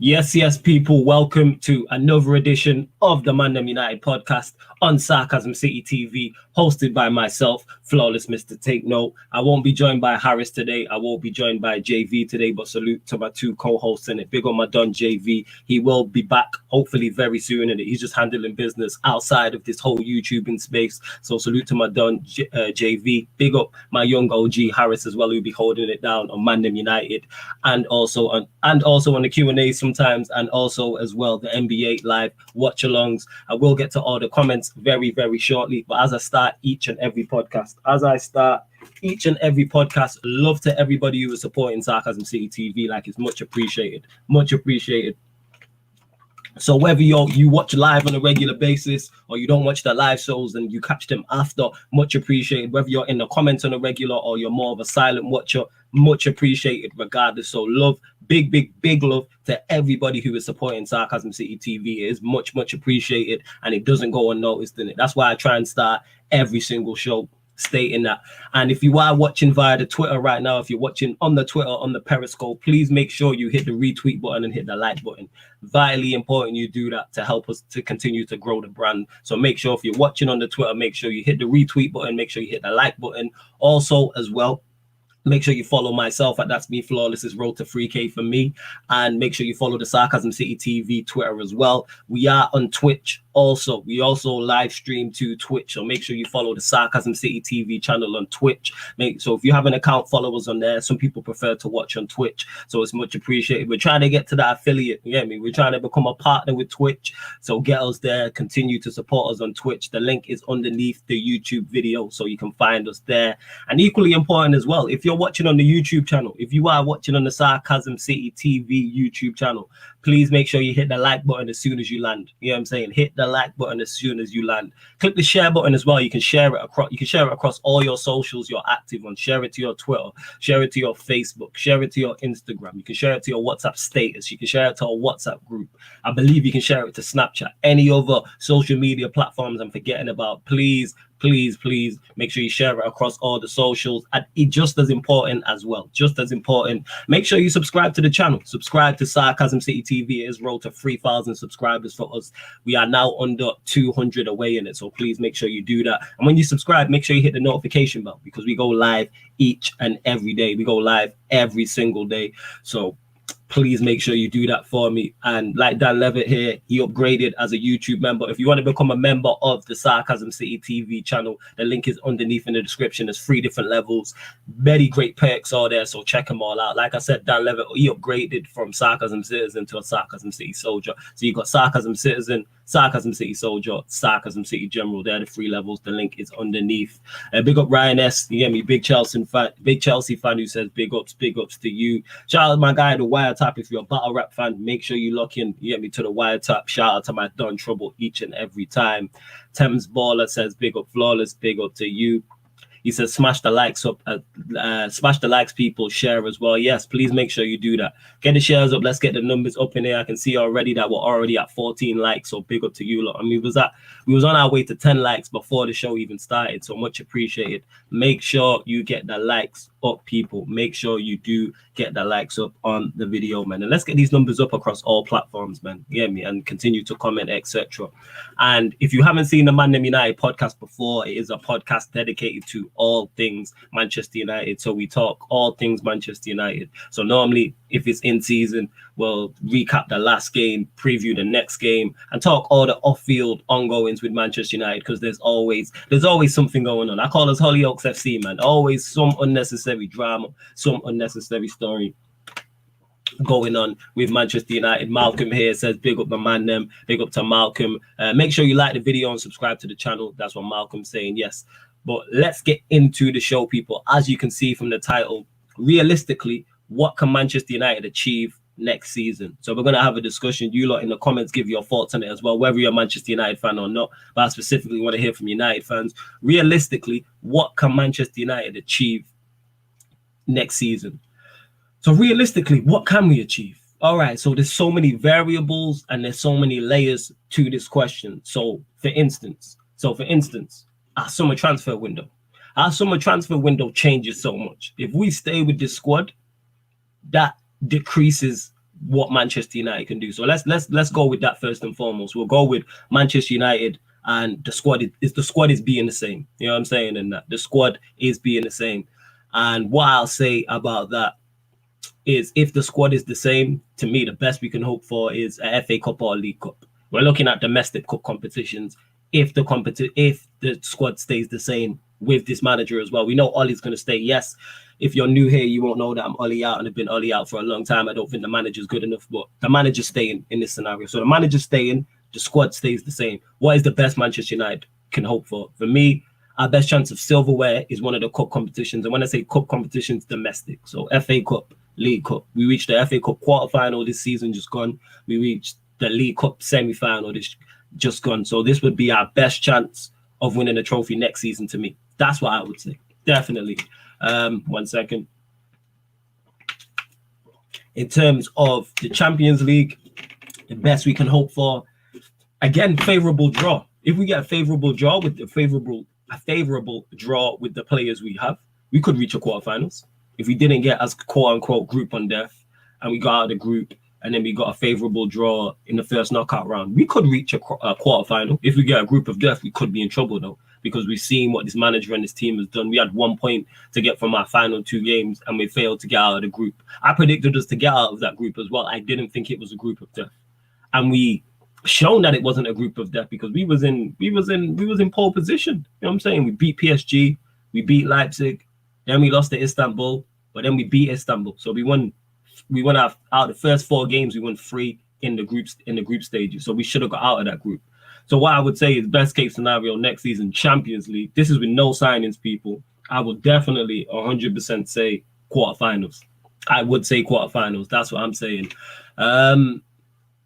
Yes, yes, people, welcome to another edition of the ManDem United podcast on Sarcasm City TV, hosted by myself, Flawless Mr. Take Note. I won't be joined by Harris today. I won't be joined by JV today, but salute to my two co-hosts in it. Big on my Don JV. He will be back hopefully very soon, and he's just handling business outside of this whole YouTubing space. So salute to my Don JV. Big up my young OG Harris as well, who'll be holding it down on ManDem United, and also on the Q&A sometimes, and also as well the NBA live watch-alongs. I will get to all the comments very, very shortly. But as I start each and every podcast, love to everybody who is supporting Sarcasm City TV. Like, it's much appreciated. Much appreciated. So whether you watch live on a regular basis or you don't watch the live shows and you catch them after, much appreciated. Whether you're in the comments on a regular or you're more of a silent watcher, much appreciated regardless. So love, big love to everybody who is supporting Sarcasm City TV. It is much appreciated, and it doesn't go unnoticed in it. That's why I try and start every single show stating that. And if you are watching via the Twitter right now, if you're watching on the Twitter, on the Periscope, please make sure you hit the retweet button and hit the like button. Vitally important you do that to help us to continue to grow the brand. So make sure if you're watching on the Twitter, make sure you hit the retweet button, make sure you hit the like button. Also as well, make sure you follow myself at That's Me Flawless's Road to 3K for me. And make sure you follow the Sarcasm City TV Twitter as well. We are on Twitch also. We also live stream to Twitch. So make sure you follow the Sarcasm City TV channel on Twitch. So if you have an account, follow us on there. Some people prefer to watch on Twitch, so it's much appreciated. We're trying to get to that affiliate. You get me? We're trying to become a partner with Twitch. So get us there. Continue to support us on Twitch. The link is underneath the YouTube video, so you can find us there. And equally important as well, if you're watching on the YouTube channel, if you are watching on the Sarcasm City TV YouTube channel, please make sure you hit the like button as soon as you land. You know what I'm saying? Hit the like button as soon as you land. Click the share button as well. You can share it across. You can share it across all your socials you're active on. Share it to your Twitter. Share it to your Facebook. Share it to your Instagram. You can share it to your WhatsApp status. You can share it to a WhatsApp group. I believe you can share it to Snapchat. Any other social media platforms I'm forgetting about, please make sure you share it across all the socials. And it's just as important as well, make sure you subscribe to the channel. Subscribe to Sarcasm City TV. It is road to 3,000 subscribers for us. We are now under 200 away in it, so please make sure you do that. And when you subscribe, make sure you hit the notification bell, because we go live each and every day. We go live every single day, so please make sure you do that for me. And like Dan Levitt here, he upgraded as a YouTube member. If you want to become a member of the Sarcasm City TV channel, the link is underneath in the description. There's 3 different levels. Many great perks are there, so check them all out. Like I said, Dan Levitt, he upgraded from Sarcasm Citizen to a Sarcasm City Soldier. So you got Sarcasm Citizen, Sarcasm City Soldier, Sarcasm City General. They're the 3 levels. The link is underneath. Big up Ryan S. You get me? Big Chelsea fan who says big ups to you. Shout out to my guy, the Wiretap. If you're a battle rap fan, make sure you lock in. You get me? To the Wiretap. Shout out to my Don Trouble each and every time. Thames Baller says big up Flawless. Big up to you. He says, smash the likes up, smash the likes, people, share as well. Yes, please make sure you do that. Get the shares up. Let's get the numbers up in here. I can see already that we're already at 14 likes, so big up to you lot. I mean, we was on our way to 10 likes before the show even started, so much appreciated. Make sure you get the likes up, people. Make sure you do get the likes up on the video, man. And let's get these numbers up across all platforms, man. You get me? And continue to comment, etc. And if you haven't seen the ManDem United podcast before, it is a podcast dedicated to all things Manchester United. So we talk all things Manchester United. So normally, if it's in season, we'll recap the last game, preview the next game, and talk all the off-field ongoings with Manchester United, because there's always something going on. I call us Hollyoaks FC, man. Always some unnecessary drama, some unnecessary story going on with Manchester United. Malcolm here says big up the ManDem. Big up to Malcolm. Make sure you like the video and subscribe to the channel. That's what Malcolm's saying. Yes. But let's get into the show, people. As you can see from the title, realistically, what can Manchester United achieve next season? So we're going to have a discussion. You lot in the comments give your thoughts on it as well, whether you're a Manchester United fan or not. But I specifically want to hear from United fans. Realistically, what can Manchester United achieve next season? So realistically, what can we achieve? All right, so there's so many variables and there's so many layers to this question. So for instance, our summer transfer window changes so much. If we stay with this squad, that decreases what Manchester United can do. So let's go with that first and foremost. We'll go with Manchester United, and the squad is being the same. You know what I'm saying? And that the squad is being the same. And what I'll say about that is, if the squad is the same, to me, the best we can hope for is a FA Cup or a League Cup. We're looking at domestic cup competitions. If the squad stays the same with this manager as well, we know Ollie's going to stay. Yes, if you're new here, you won't know that I'm Ollie out and I've been Ollie out for a long time. I don't think the manager's good enough, but the manager's staying in this scenario. So the manager's staying, the squad stays the same. What is the best Manchester United can hope for? For me, our best chance of silverware is one of the cup competitions. And when I say cup competitions, domestic. So FA Cup, League Cup. We reached the FA Cup quarterfinal this season, just gone. We reached the League Cup semi-final, this just gone. So this would be our best chance of winning a trophy next season to me. That's what I would say. Definitely. 1 second. In terms of the Champions League, the best we can hope for, again, favorable draw. If we get a favorable draw with the favorable draw with the players we have, we could reach a quarterfinals. If we didn't get as quote unquote group on death and we got out of the group and then we got a favorable draw in the first knockout round, we could reach a quarterfinal. If we get a group of death, we could be in trouble though, because we've seen what this manager and this team has done. We had 1 point to get from our final 2 games and we failed to get out of the group. I predicted us to get out of that group as well. I didn't think it was a group of death, and we shown that it wasn't a group of death because we was in pole position. You know what I'm saying? We beat PSG, we beat Leipzig, then we lost to Istanbul, but then we beat Istanbul. So we won out of the first 4 games, we won 3 in the group stages. So we should have got out of that group. So what I would say is best case scenario next season, Champions League. This is with no signings, people. I would definitely 100% say quarterfinals. I would say quarterfinals. That's what I'm saying.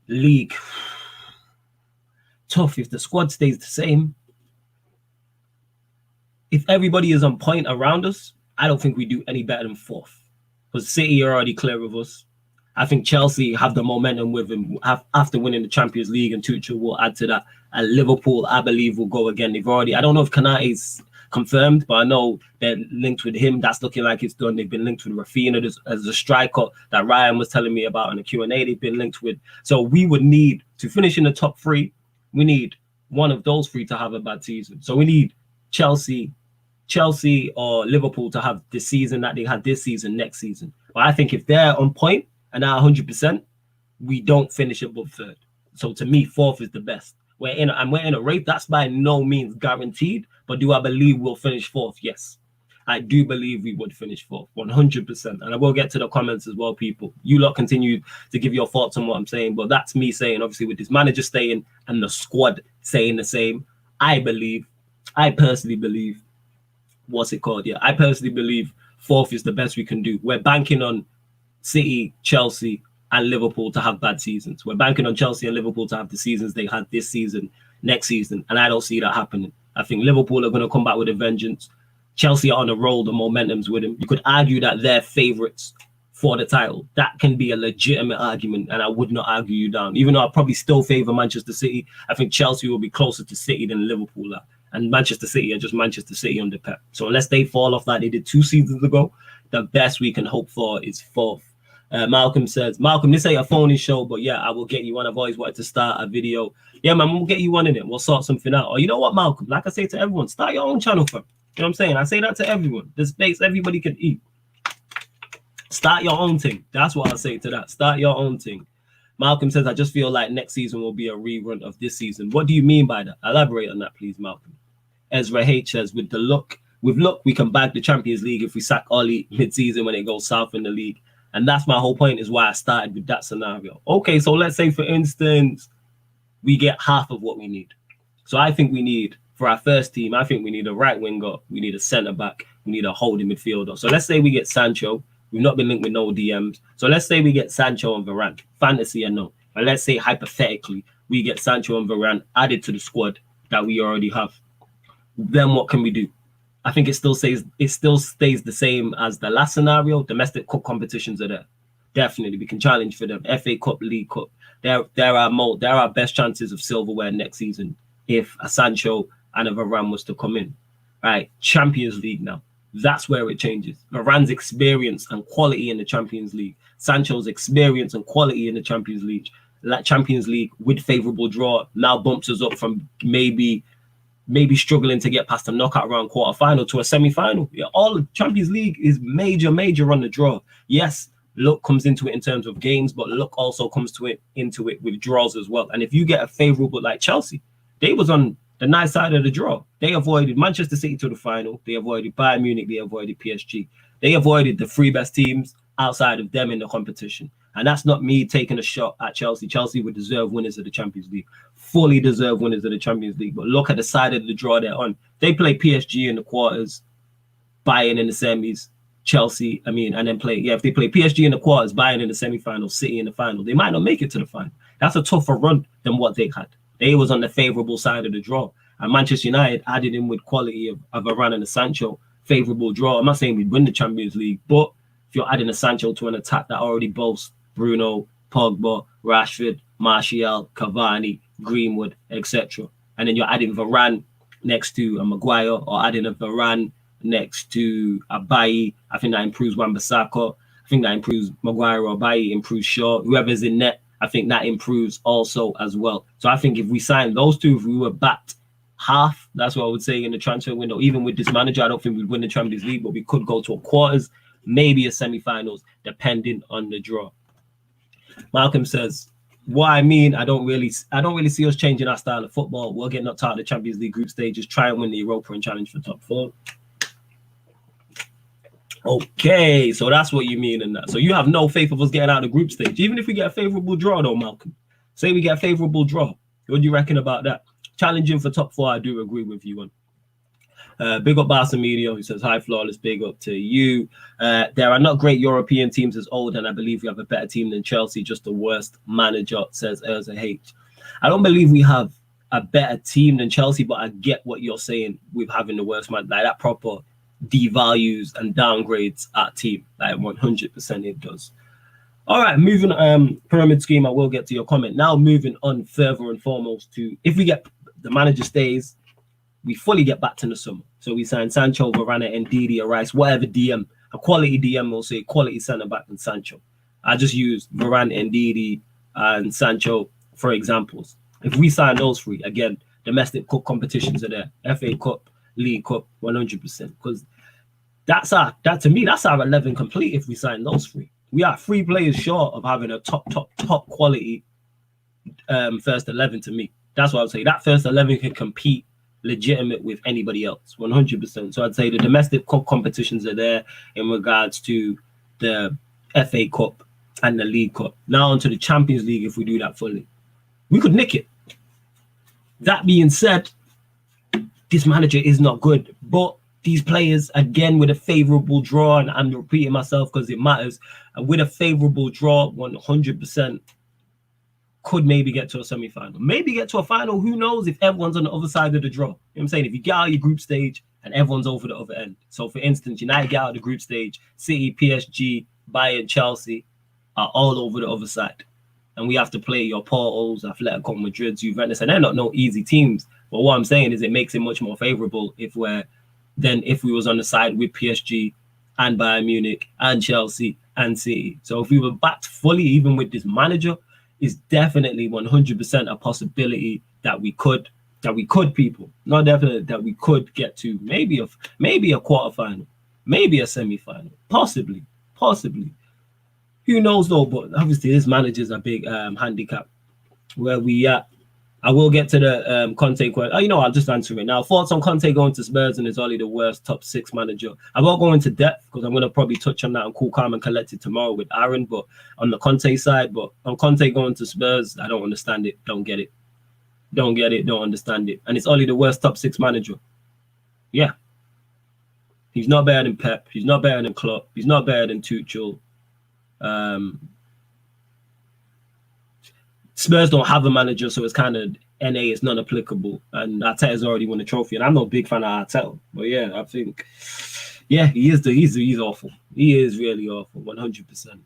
League. Tough if the squad stays the same. If everybody is on point around us, I don't think we do any better than 4th. Because City are already clear of us. I think Chelsea have the momentum with him after winning the Champions League, and Tuchel will add to that. And Liverpool, I believe, will go again. I don't know if Konate's confirmed, but I know they're linked with him. That's looking like it's done. They've been linked with Rafinha as a striker that Ryan was telling me about in the Q&A. They've been linked with. So we would need to finish in the top 3. We need one of those 3 to have a bad season. So we need Chelsea or Liverpool to have the season that they had this season next season. But I think if they're on point and are 100%, we don't finish above 3rd. So to me, 4th is the best. We're in a race. That's by no means guaranteed. But do I believe we'll finish 4th? Yes. I do believe we would finish 4th, 100%. And I will get to the comments as well, people. You lot continue to give your thoughts on what I'm saying. But that's me saying, obviously, with this manager staying and the squad saying the same, I personally believe, I personally believe 4th is the best we can do. We're banking on City, Chelsea, and Liverpool to have bad seasons. We're banking on Chelsea and Liverpool to have the seasons they had this season, next season. And I don't see that happening. I think Liverpool are going to come back with a vengeance. Chelsea are on a roll, the momentum's with them. You could argue that they're favourites for the title. That can be a legitimate argument, and I would not argue you down. Even though I probably still favour Manchester City, I think Chelsea will be closer to City than Liverpool are. And Manchester City are just Manchester City under Pep. So unless they fall off like they did 2 seasons ago, the best we can hope for is 4th. Malcolm says, Malcolm, this ain't a phony show, but yeah, I will get you one. I've always wanted to start a video. Yeah, man, we'll get you one in it. We'll sort something out. Or you know what, Malcolm? Like I say to everyone, start your own channel, fam. You know what I'm saying? I say that to everyone. This space everybody can eat. Start your own thing. That's what I say to that. Start your own thing. Malcolm says, I just feel like next season will be a rerun of this season. What do you mean by that? Elaborate on that, please, Malcolm. Ezra H says, with luck, we can bag the Champions League if we sack Ollie mid-season when it goes south in the league. And that's my whole point, is why I started with that scenario. Okay, so let's say, for instance, we get half of what we need. So I think we need, for our first team, I think we need a right winger, we need a centre-back, we need a holding midfielder. So let's say we get Sancho. We've not been linked with no DMs. So let's say we get Sancho and Varane. Fantasy, I know. And let's say, hypothetically, we get Sancho and Varane added to the squad that we already have. Then what can we do? I think it still stays the same as the last scenario. Domestic cup competitions are there. Definitely, we can challenge for them. FA Cup, League Cup. There are best chances of silverware next season if a Sancho and a Varane was to come in. Right, Champions League now. That's where it changes. Varane's experience and quality in the Champions League, Sancho's experience and quality in the Champions League with favorable draw now bumps us up from maybe struggling to get past a knockout round quarterfinal to a semi-final. Yeah, all the Champions League is major on the draw. Yes, luck comes into it in terms of games, but luck also comes into it with draws as well. And if you get a favorable like Chelsea, they was on the nice side of the draw. They avoided Manchester City to the final. They avoided Bayern Munich. They avoided PSG. They avoided the three best teams outside of them in the competition. And that's not me taking a shot at Chelsea. Chelsea would deserve winners of the Champions League. Fully deserve winners of the Champions League. But look at the side of the draw they're on. They play PSG in the quarters, Bayern in the semis, Chelsea, and then if they play PSG in the quarters, Bayern in the semi-final, City in the final, they might not make it to the final. That's a tougher run than what they had. They was on the favorable side of the draw. And Manchester United added in with quality of Varane and a Sancho, favorable draw. I'm not saying we'd win the Champions League, but if you're adding a Sancho to an attack that already boasts Bruno, Pogba, Rashford, Martial, Cavani, Greenwood, etc., and then you're adding Varane next to a Maguire or adding a Varane next to a Bailly, I think that improves Wan-Bissaka. I think that improves Maguire or Bailly, improves Shaw. Whoever's in net, I think that improves also as well. So I think if we sign those two, if we were backed half, that's what I would say in the transfer window. Even with this manager, I don't think we'd win the Champions League, but we could go to a quarters, maybe a semi-finals, depending on the draw. Malcolm says, what I mean, I don't really see us changing our style of football. We'll get knocked out of the Champions League group stages, try and win the Europa and challenge for top 4. Okay, so that's what you mean in that. So you have no faith of us getting out of the group stage, even if we get a favorable draw, though, Malcolm. Say we get a favorable draw. What do you reckon about that? Challenging for top 4, I do agree with you on. Big up Barca Media, who says, hi, Flawless, big up to you. There are not great European teams as old, and I believe we have a better team than Chelsea, just the worst manager, says Urza H. I don't believe we have a better team than Chelsea, but I get what you're saying with having the worst man. Like that proper devalues and downgrades our team. Like 100% it does. All right, moving pyramid scheme, I will get to your comment. Now moving on further and foremost to, if we get the manager stays, we fully get back to the summer. So we sign Sancho, Varane, and Ndidi, or Rice, whatever DM, a quality DM will say quality centre back than Sancho. I just use Varane, and Ndidi, and Sancho for examples. If we sign those three, again, domestic cup competitions are there, FA Cup, League Cup, 100%. Because that to me, that's our 11 complete if we sign those three. We are 3 players short of having a top quality first 11 to me. That's what I would say. That first 11 can compete legitimate with anybody else, 100%. So I'd say the domestic cup competitions are there in regards to the FA Cup and the League Cup. Now onto the Champions League, if we do that fully. We could nick it. That being said, this manager is not good, but these players, again, with a favorable draw, and I'm repeating myself because it matters, and with a favorable draw, 100% could maybe get to a semi-final. Maybe get to a final. Who knows if everyone's on the other side of the draw. You know what I'm saying? If you get out of your group stage and everyone's over the other end. So, for instance, United get out of the group stage, City, PSG, Bayern, Chelsea are all over the other side. And we have to play your Portos, Atletico Madrid, Juventus, and they're not no easy teams. But what I'm saying is it makes it much more favorable if we was on the side with PSG and Bayern Munich and Chelsea and City. So if we were backed fully, even with this manager, it's definitely 100% a possibility that we could people. Not definitely that we could get to maybe a quarterfinal, maybe a semi-final, possibly. Who knows though? But obviously this manager's a big handicap. Where we at? I will get to the Conte question. I'll just answer it now. Thoughts on Conte going to Spurs and is only the worst top 6 manager? I won't go into depth because I'm going to probably touch on that on Cool, Calm and Collected tomorrow with Aaron, but on the Conte side. But on Conte going to Spurs, I don't understand it. Don't get it. Don't understand it. And it's only the worst top 6 manager. Yeah. He's not better than Pep. He's not better than Klopp. He's not better than Tuchel. Spurs don't have a manager, so it's kind of NA is non-applicable. And Arteta's already won a trophy, and I'm not a big fan of Arteta. But yeah, I think, yeah, he's awful. He is really awful, 100%.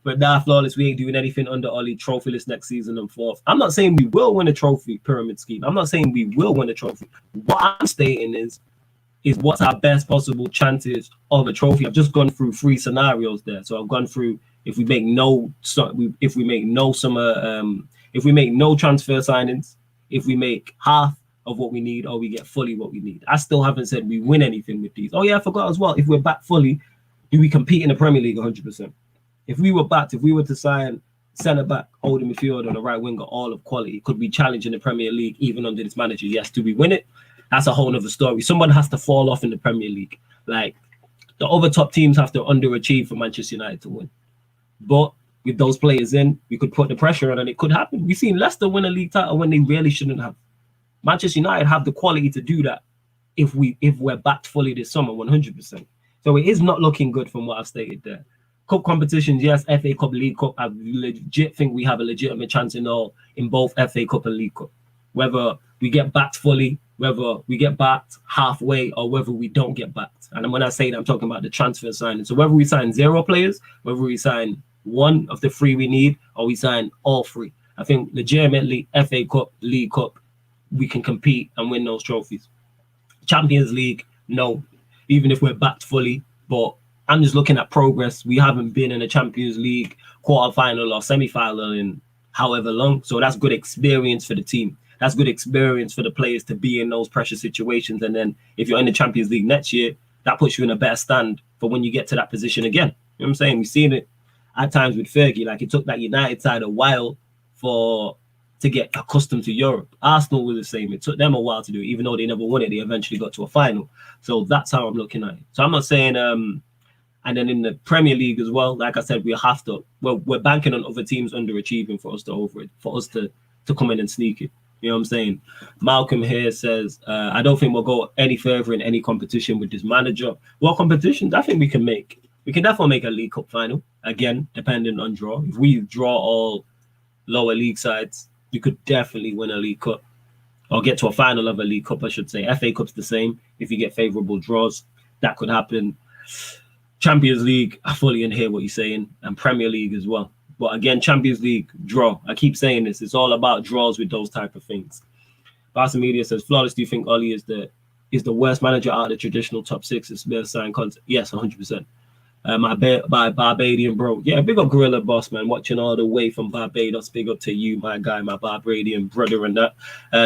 But nah, Flawless, we ain't doing anything under Ollie. Trophyless next season and 4th. I'm not saying we will win a trophy, pyramid scheme. I'm not saying we will win a trophy. What I'm stating is is what's our best possible chances of a trophy. I've just gone through 3 scenarios there. So I've gone through if we make no transfer signings, if we make half of what we need, or we get fully what we need. I still haven't said we win anything with these. Oh yeah, I forgot as well. If we're back fully, do we compete in the Premier League 100%? If we were to sign centre back, holding midfield, and a right winger, all of quality, could we challenge in the Premier League even under this manager? Yes. Do we win it? That's a whole nother story. Someone has to fall off in the Premier League. Like, the other top teams have to underachieve for Manchester United to win. But with those players in, we could put the pressure on, and it could happen. We've seen Leicester win a league title when they really shouldn't have. Manchester United have the quality to do that if we're backed fully this summer, 100%. So it is not looking good from what I've stated there. Cup competitions, yes, FA Cup, League Cup. I legit think we have a legitimate chance in both FA Cup and League Cup. Whether we get backed fully, whether we get backed halfway, or whether we don't get backed. And when I say that, I'm talking about the transfer signing. So whether we sign 0 players, whether we sign 1 of the 3 we need, or we sign all 3. I think legitimately FA Cup, League Cup, we can compete and win those trophies. Champions League, no, even if we're backed fully. But I'm just looking at progress. We haven't been in a Champions League quarter-final or semi-final in however long. So that's good experience for the team. That's good experience for the players to be in those pressure situations. And then if you're in the Champions League next year, that puts you in a better stand for when you get to that position again. You know what I'm saying? We've seen it at times with Fergie. Like, it took that United side a while to get accustomed to Europe. Arsenal were the same. It took them a while to do it. Even though they never won it, they eventually got to a final. So that's how I'm looking at it. So I'm not saying and then in the Premier League as well, like I said, we're banking on other teams underachieving for us to come in and sneak it. You know what I'm saying? Malcolm here says, I don't think we'll go any further in any competition with this manager. What competitions? I think we can make. We can definitely make a League Cup final. Again, depending on draw. If we draw all lower league sides, we could definitely win a League Cup. Or get to a final of a League Cup, I should say. FA Cup's the same. If you get favourable draws, that could happen. Champions League, I fully hear what you're saying. And Premier League as well. But again, Champions League, draw. I keep saying this. It's all about draws with those type of things. Barca Media says, Flawless, do you think Oli is the worst manager out of the traditional top 6? It's best signed content. Yes, 100%. My Barbadian bro. Yeah, big up Gorilla Boss, man. Watching all the way from Barbados. Big up to you, my guy, my Barbadian brother and that.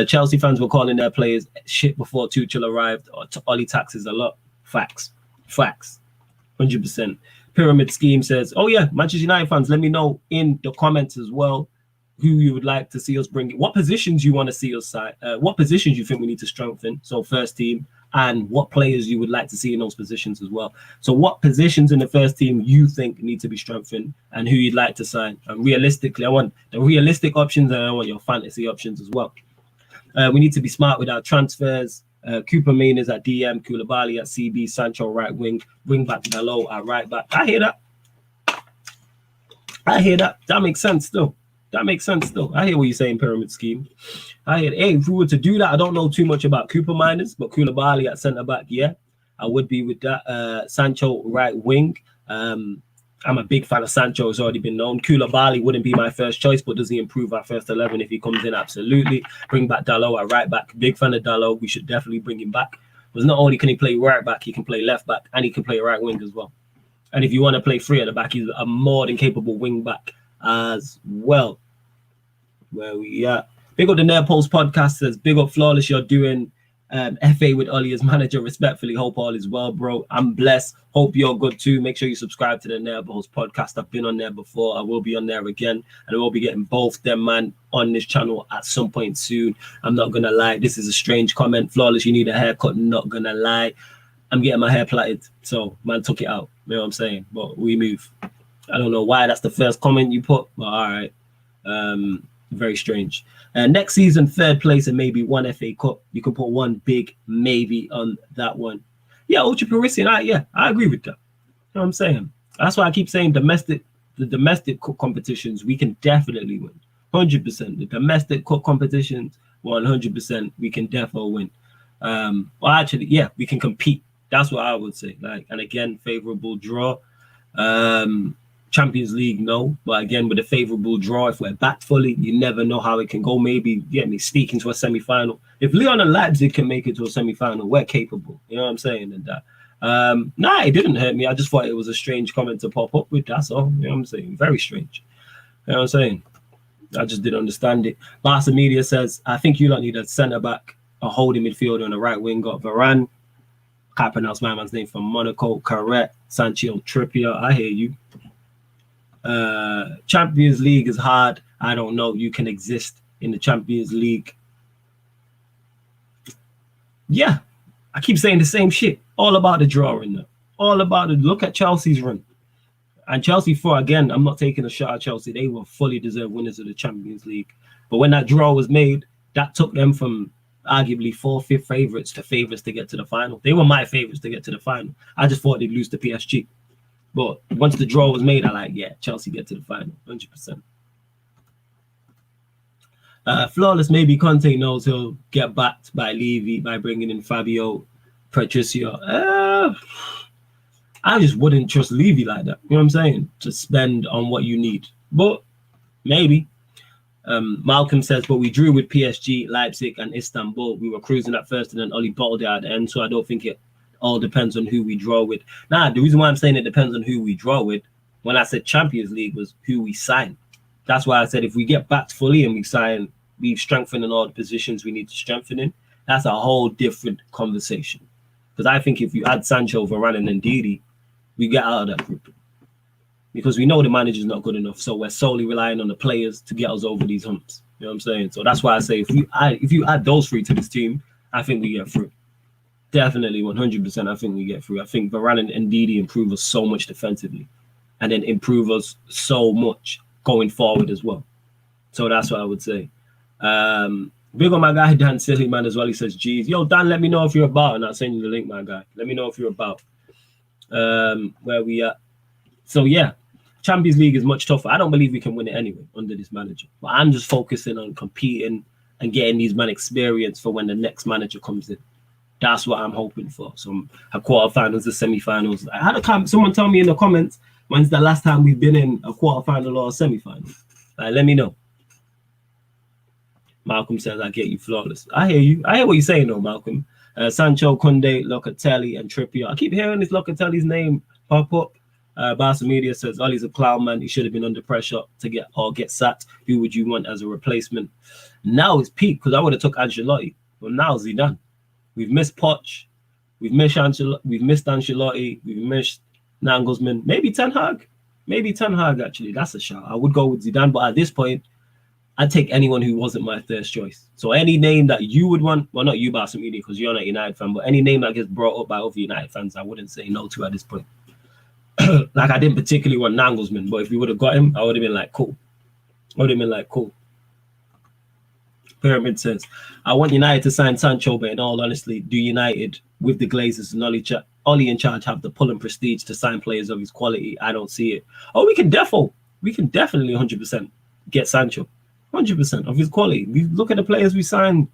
Chelsea fans were calling their players shit before Tuchel arrived. Oli taxes a lot. Facts. 100%. Pyramid Scheme says, oh yeah, Manchester United fans, let me know in the comments as well who you would like to see us bring. What positions you want to see us side. What positions you think we need to strengthen. So first team, and what players you would like to see in those positions as well. So what positions in the first team you think need to be strengthened and who you'd like to sign. And realistically, I want the realistic options and I want your fantasy options as well. We need to be smart with our transfers. Cooper Main is at DM, Koulibaly at CB, Sancho right wing, bring back Dalot at right back. I hear that. That makes sense still. I hear what you're saying, Pyramid Scheme. Hey, if we were to do that, I don't know too much about Cooper Miners, but Koulibaly at centre back, yeah, I would be with that. Sancho right wing. I'm a big fan of Sancho, it's already been known. Koulibaly wouldn't be my first choice, but does he improve our first 11 if he comes in? Absolutely. Bring back Dalot at right back. Big fan of Dalot. We should definitely bring him back. Because not only can he play right back, he can play left back, and he can play right wing as well. And if you want to play 3 at the back, he's a more than capable wing back as well. Where we at? Big up the Nerd Post podcast says, big up Flawless, you're doing FA with Oli as manager. Respectfully, hope all is well, bro. I'm blessed. Hope you're good too. Make sure you subscribe to the Nerd Post podcast. I've been on there before. I will be on there again. And I will be getting both them, man, on this channel at some point soon. I'm not going to lie. This is a strange comment. Flawless, you need a haircut. Not going to lie. I'm getting my hair plaited. So, man, took it out. You know what I'm saying? But we move. I don't know why that's the first comment you put. But all right. Very strange. Next season, 3rd place and maybe 1 FA Cup. You can put 1 big maybe on that one. Yeah, Ultra Parisian. I agree with that. You know what I'm saying? That's why I keep saying the domestic cup competitions, we can definitely win. 100%. The domestic cup competitions, 100%, we can definitely win. Well, actually, yeah, we can compete. That's what I would say. Like, and again, favorable draw. Champions League, no. But again, with a favourable draw, if we're back fully, you never know how it can go. Maybe get me sneak into a semi-final. If Lyon and Leipzig can make it to a semi-final, we're capable. You know what I'm saying? And that. Nah, it didn't hurt me. I just thought it was a strange comment to pop up with. That's all. You know what I'm saying? Very strange. You know what I'm saying? I just didn't understand it. Barca Media says, I think you lot need a centre-back, a holding midfielder, and a right wing. Got Varane. Can't pronounce my man's name, from Monaco. Correct. Sancho, Trippier. I hear you. Champions League is hard. I don't know. You can exist in the Champions League. Yeah. I keep saying the same shit. All about the drawing now. All about the look at Chelsea's run. And Chelsea, again, I'm not taking a shot at Chelsea. They were fully deserved winners of the Champions League. But when that draw was made, that took them from arguably 4th, 5th favourites to favourites to get to the final. They were my favourites to get to the final. I just thought they'd lose to PSG. But once the draw was made, I like, yeah, Chelsea get to the final, 100%. Flawless, maybe Conte knows he'll get backed by Levy by bringing in Fabio Patricio. I just wouldn't trust Levy like that. You know what I'm saying? To spend on what you need. But maybe. Malcolm says, but we drew with PSG, Leipzig, and Istanbul. We were cruising at first, and then Oli bottled it at the end. So I don't think it all depends on who we draw with. Nah, the reason why I'm saying it depends on who we draw with, when I said Champions League, was who we sign. That's why I said if we get backed fully and we've strengthened in all the positions we need to strengthen in, that's a whole different conversation. Because I think if you add Sancho, Varane, and Ndidi, we get out of that group. Because we know the manager's not good enough, so we're solely relying on the players to get us over these humps. You know what I'm saying? So that's why I say if you add those three to this team, I think we get through. Definitely, 100%, I think we get through. I think Varane and Ndidi improve us so much defensively, and then improve us so much going forward as well. So that's what I would say. Big on my guy Dan Sillyman as well. He says, geez, yo, Dan, let me know if you're about, and I'll send you the link, my guy. Let me know if you're about. Where we at. So yeah, Champions League is much tougher. I don't believe we can win it anyway under this manager. But I'm just focusing on competing and getting these men experience for when the next manager comes in. That's what I'm hoping for. Some quarterfinals, the semi-finals. I had someone tell me in the comments, when's the last time we've been in a quarterfinal or a semi-final? Let me know. Malcolm says, I get you, Flawless. I hear you. I hear what you're saying, though, Malcolm. Sancho, Koundé, Locatelli, and Trippier. I keep hearing this Locatelli's name pop up. Barca Media says, Ollie's a clown, man. He should have been under pressure to get sacked. Who would you want as a replacement? Now it's peak, because I would have took Ancelotti. But now Zidane. We've missed Poch. We've missed Ancelotti. We've missed Nagelsmann. Maybe Ten Hag. Actually. That's a shout. I would go with Zidane, but at this point, I'd take anyone who wasn't my first choice. So any name that you would want, well, not you, Barca Media, because you're not a United fan, but any name that gets brought up by other United fans, I wouldn't say no to at this point. Like, I didn't particularly want Nagelsmann, but if we would have got him, I would have been like, cool. Pyramid says, I want United to sign Sancho, but in all honesty, do United, with the Glazers and Ollie in charge, have the pull and prestige to sign players of his quality? I don't see it. Oh, we can definitely 100% get Sancho. 100% of his quality. We look at the players we signed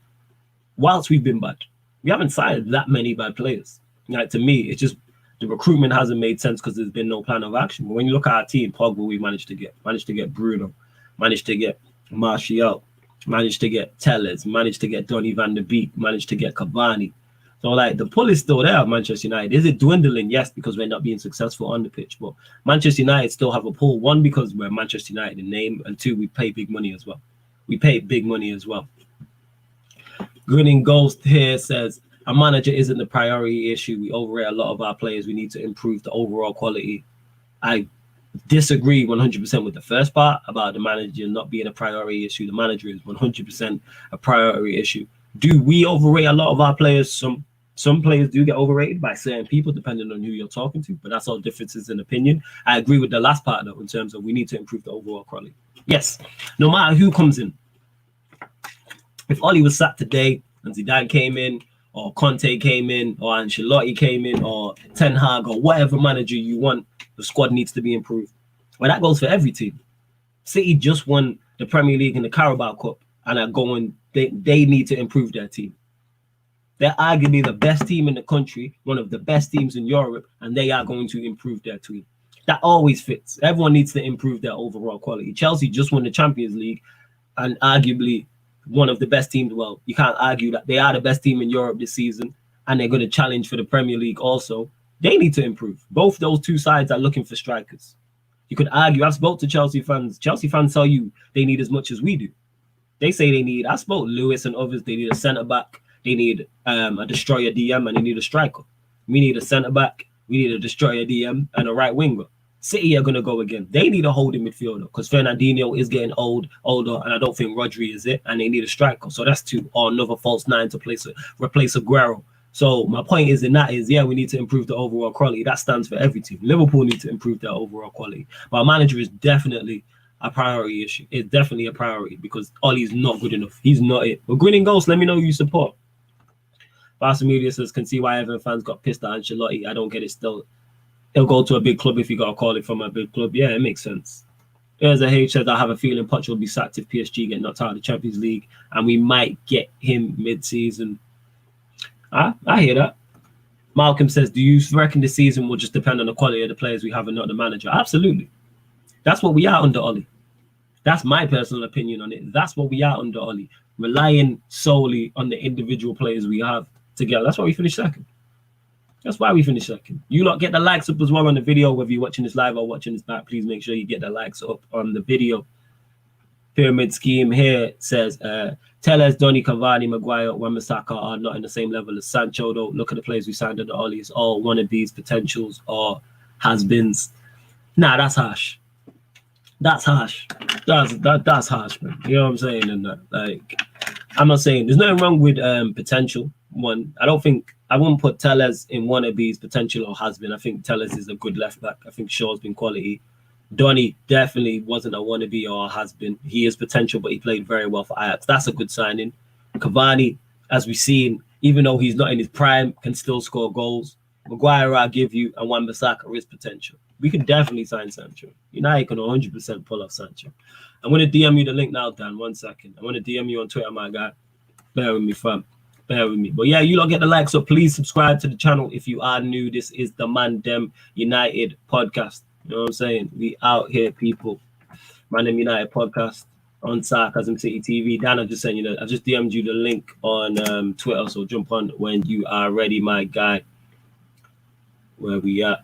whilst we've been bad. We haven't signed that many bad players. Like, to me, it's just the recruitment hasn't made sense because there's been no plan of action. But when you look at our team, Pogba, we managed to get Bruno, managed to get Martial, managed to get Telles, managed to get Donny van der Beek, managed to get Cavani. So, like, the pull is still there at Manchester United. Is it dwindling? Yes, because we're not being successful on the pitch. But Manchester United still have a pull. One, because we're Manchester United in name. And two, we pay big money as well. Grinning Ghost here says, a manager isn't the priority issue. We overrate a lot of our players. We need to improve the overall quality. I disagree 100% with the first part about the manager not being a priority issue. The manager is 100% a priority issue. Do we overrate a lot of our players? Some players do get overrated by certain people, depending on who you're talking to, but that's all differences in opinion. I agree with the last part, though, in terms of we need to improve the overall quality. Yes, no matter who comes in. If Ollie was sacked today and Zidane came in, or Conte came in, or Ancelotti came in, or Ten Hag, or whatever manager you want, the squad needs to be improved. Well, that goes for every team. City just won the Premier League and the Carabao Cup, and are going. They need to improve their team. They're arguably the best team in the country, one of the best teams in Europe, and they are going to improve their team. That always fits. Everyone needs to improve their overall quality. Chelsea just won the Champions League and arguably one of the best teams. Well, you can't argue that they are the best team in Europe this season, and they're going to challenge for the Premier League also. They need to improve. Both those two sides are looking for strikers. You could argue, I've spoke to Chelsea fans. Chelsea fans tell you they need as much as we do. They say they need, I spoke Lewis and others, they need a centre-back, they need a destroyer DM, and they need a striker. We need a centre-back, we need a destroyer DM, and a right winger. City are going to go again. They need a holding midfielder because Fernandinho is getting older, and I don't think Rodri is it, and they need a striker. So that's two, or another false nine to replace Aguero. So my point is, yeah, we need to improve the overall quality. That stands for every team. Liverpool need to improve their overall quality. But our manager is definitely a priority issue. It's definitely a priority because Ollie's not good enough. He's not it. But Grinning Ghost, let me know who you support. Barca Media says, can see why Everton fans got pissed at Ancelotti. I don't get it still. He'll go to a big club if you got to call it from a big club. Yeah, it makes sense. There's a H says, I have a feeling Poch will be sacked if PSG get knocked out of the Champions League and we might get him mid-season. I hear that. Malcolm says, do you reckon the season will just depend on the quality of the players we have and not the manager? Absolutely. That's what we are under Ollie. That's my personal opinion on it. That's what we are under Ollie. Relying solely on the individual players we have together. That's why we finished second. That's why we finished second. You lot get the likes up as well on the video, whether you're watching this live or watching this back. Please make sure you get the likes up on the video. Pyramid Scheme here says, Tellez, Donny, Cavani, Maguire, Wan-Bissaka are not in the same level as Sancho, though. Look at the players we signed under Ollie. It's all wannabes, potentials, has-beens. Nah, that's harsh. That's harsh. That's harsh, man. You know what I'm saying? And like, I'm not saying there's nothing wrong with potential. One, I wouldn't put Tellez in wannabes, potential, or has-been. I think Tellez is a good left back. I think Shaw's been quality. Donny definitely wasn't a wannabe or has been. He is potential, but he played very well for Ajax. That's a good signing. Cavani, as we've seen, even though he's not in his prime, can still score goals. Maguire, I'll give you, and Wan-Bissaka is potential. We can definitely sign Sancho. United can 100% pull off Sancho. I'm going to DM you the link now, Dan. 1 second. I'm going to DM you on Twitter, my guy. Bear with me, fam. Bear with me. But yeah, you lot get the likes up. Please subscribe to the channel if you are new. This is the ManDem United podcast. You know what I'm saying? We out here, people. ManDem United podcast on Sarcasm City TV. Dan, I'm just saying, I just DM'd you the link on Twitter, so jump on when you are ready, my guy. Where we at?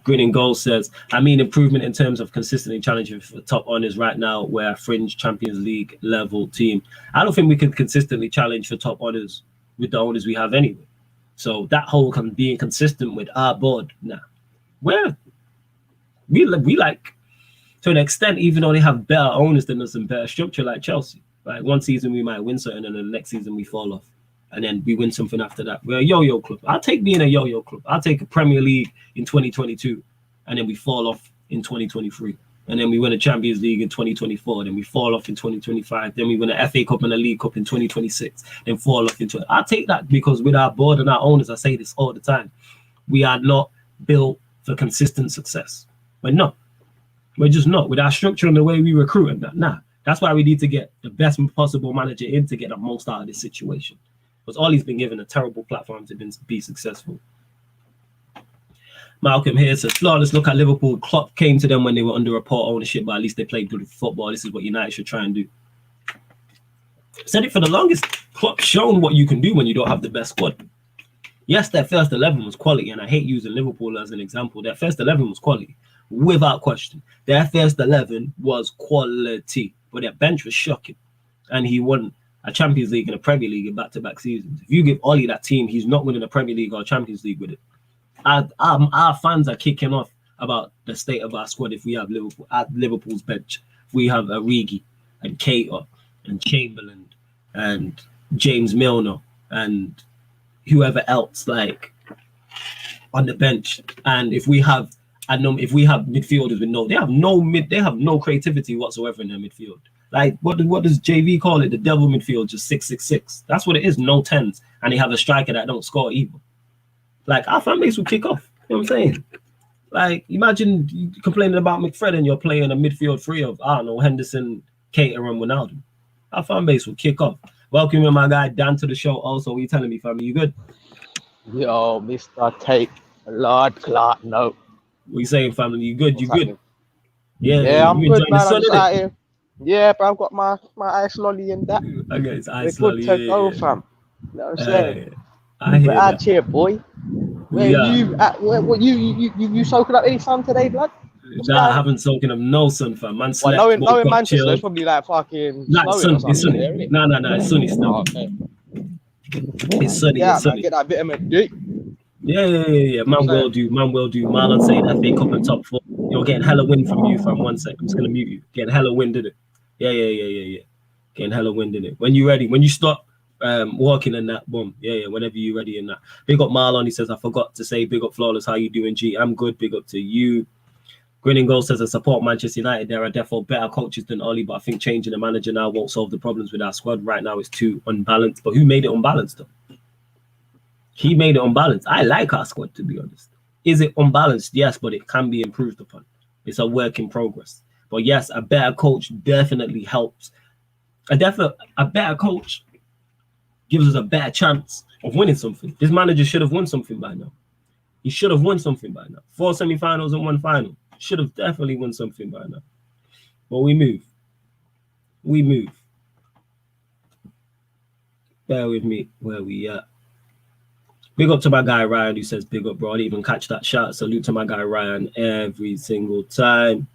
Grinning Goal says, I mean improvement in terms of consistently challenging for top honors right now. We're a fringe Champions League level team. I don't think we can consistently challenge for top honors with the owners we have anyway. So that whole being consistent with our board, nah. We like, to an extent, even though they have better owners than us and better structure like Chelsea. Like one season we might win something and then the next season we fall off. And then we win something after that. We're a yo-yo club. I'll take being a yo-yo club. I'll take a Premier League in 2022 and then we fall off in 2023. And then we win a Champions League in 2024. Then we fall off in 2025. Then we win an FA Cup and a League Cup in 2026. Then fall off in 20. I'll take that because with our board and our owners, I say this all the time, we are not built for consistent success. We're not. We're just not. With our structure and the way we recruit and that, nah. That's why we need to get the best possible manager in to get the most out of this situation. Because Ollie's been given a terrible platform to be successful. Malcolm here says, flawless look at Liverpool. Klopp came to them when they were under a poor ownership, but at least they played good football. This is what United should try and do. Said it for the longest. Klopp's shown what you can do when you don't have the best squad. Yes, their first 11 was quality, and I hate using Liverpool as an example. Their first 11 was quality, without question. Their first 11 was quality, but their bench was shocking. And he won a Champions League and a Premier League in back-to-back seasons. If you give Ollie that team, he's not winning a Premier League or a Champions League with it. Our fans are kicking off about the state of our squad if we have Liverpool at Liverpool's bench. If we have Origi and Keita and Chamberlain and James Milner and whoever else like on the bench, and if we have midfielders with they have no creativity whatsoever in their midfield. Like what does JV call it? The devil midfield, just 666. That's what it is. No tens, and they have a striker that don't score either. Like our fan base will kick off. You know what I'm saying? Like imagine you complaining about McFred and you're playing a midfield three of Henderson, Keita, and Ronaldo. Our fan base will kick off. Welcome my guy Dan to the show. Also, what are you telling me, family? You good? Yo, Mr. Take Lord Clark, no. What you saying, family? You good? What's You good? happening? Yeah, Yeah, I'm you good, enjoying the man. I'm sun, just innit? out here. Yeah, bro, I've got my ice lolly and that. I guess We're ice good lolly. to go, Yeah, fam. You know what I'm yeah. saying? I We're hear out that. here, boy. Where We are. you at? What you soaking up any sun today, blood? What's Nah, I going on? haven't soaking up no sun, fam. Man Well, slept, woke knowing up, Manchester, it's chilled. probably like fucking Nah, it's snowing or sunny. It's something, isn't sunny. it? Isn't it? No, it's sunny still. Oh, okay. It's sunny. Yeah, It's man, sunny. get that vitamin D. Yeah. I'm Man will saying. do. Man will do. Marlon saying FA Cup and top four. You're getting hella wind from you, fam. 1 sec. I'm just gonna mute you. Getting hella wind, did it? Yeah. Getting hella wind in it. When you ready, when you stop walking in that, boom. Yeah. Whenever you ready in that. Big up Marlon. He says, I forgot to say, big up Flawless. How you doing, G? I'm good. Big up to you. Grinning Goal says, I support Manchester United. There are therefore better coaches than Oli, but I think changing the manager now won't solve the problems with our squad. Right now, it's too unbalanced. But who made it unbalanced, though? He made it unbalanced. I like our squad, to be honest. Is it unbalanced? Yes, but it can be improved upon. It's a work in progress. But yes, a better coach definitely helps. A better coach gives us a better chance of winning something. This manager should have won something by now. He should have won something by now. 4 semi-finals and 1 final. Should have definitely won something by now. But we move. Bear with me where we at. Big up to my guy Ryan, who says big up, bro. I didn't even catch that shot. Salute to my guy Ryan every single time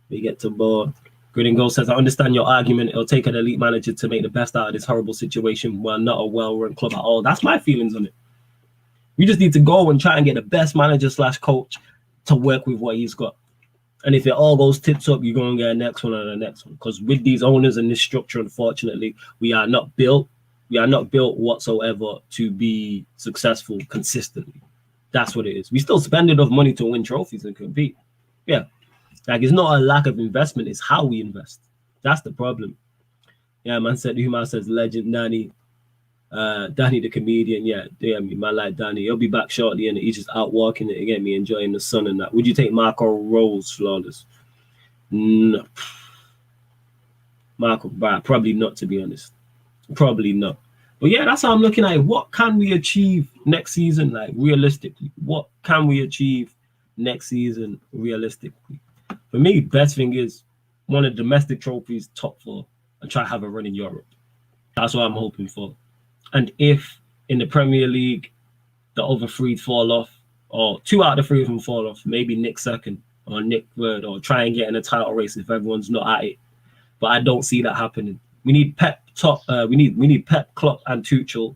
we get to ball. Grinning Goal says, I understand your argument. It'll take an elite manager to make the best out of this horrible situation. Well, not a well-run club at all. That's my feelings on it. We just need to go and try and get the best manager / coach to work with what he's got. And if it all goes tits up, you're going to get a next one and the next one. Because with these owners and this structure, unfortunately, we are not built whatsoever to be successful consistently. That's what it is. We still spend enough money to win trophies and compete. Yeah. Like, it's not a lack of investment. It's how we invest. That's the problem. Yeah, man said, Umar says, legend Danny. Danny the comedian. Yeah, man like Danny. He'll be back shortly and he's just out walking it again, me enjoying the sun and that. Would you take Marco Rose, Flawless? No. Marco, probably not, to be honest. Probably not. But yeah, that's how I'm looking at it. What can we achieve next season, like realistically? What can we achieve next season realistically? For me, best thing is one of the domestic trophies, top 4, and try to have a run in Europe. That's what I'm hoping for. And if in the Premier League, the other 3 fall off, or 2 out of the 3 of them fall off, maybe Nick second or Nick third, or try and get in a title race if everyone's not at it. But I don't see that happening. We need Pep we need Pep, Klopp, and Tuchel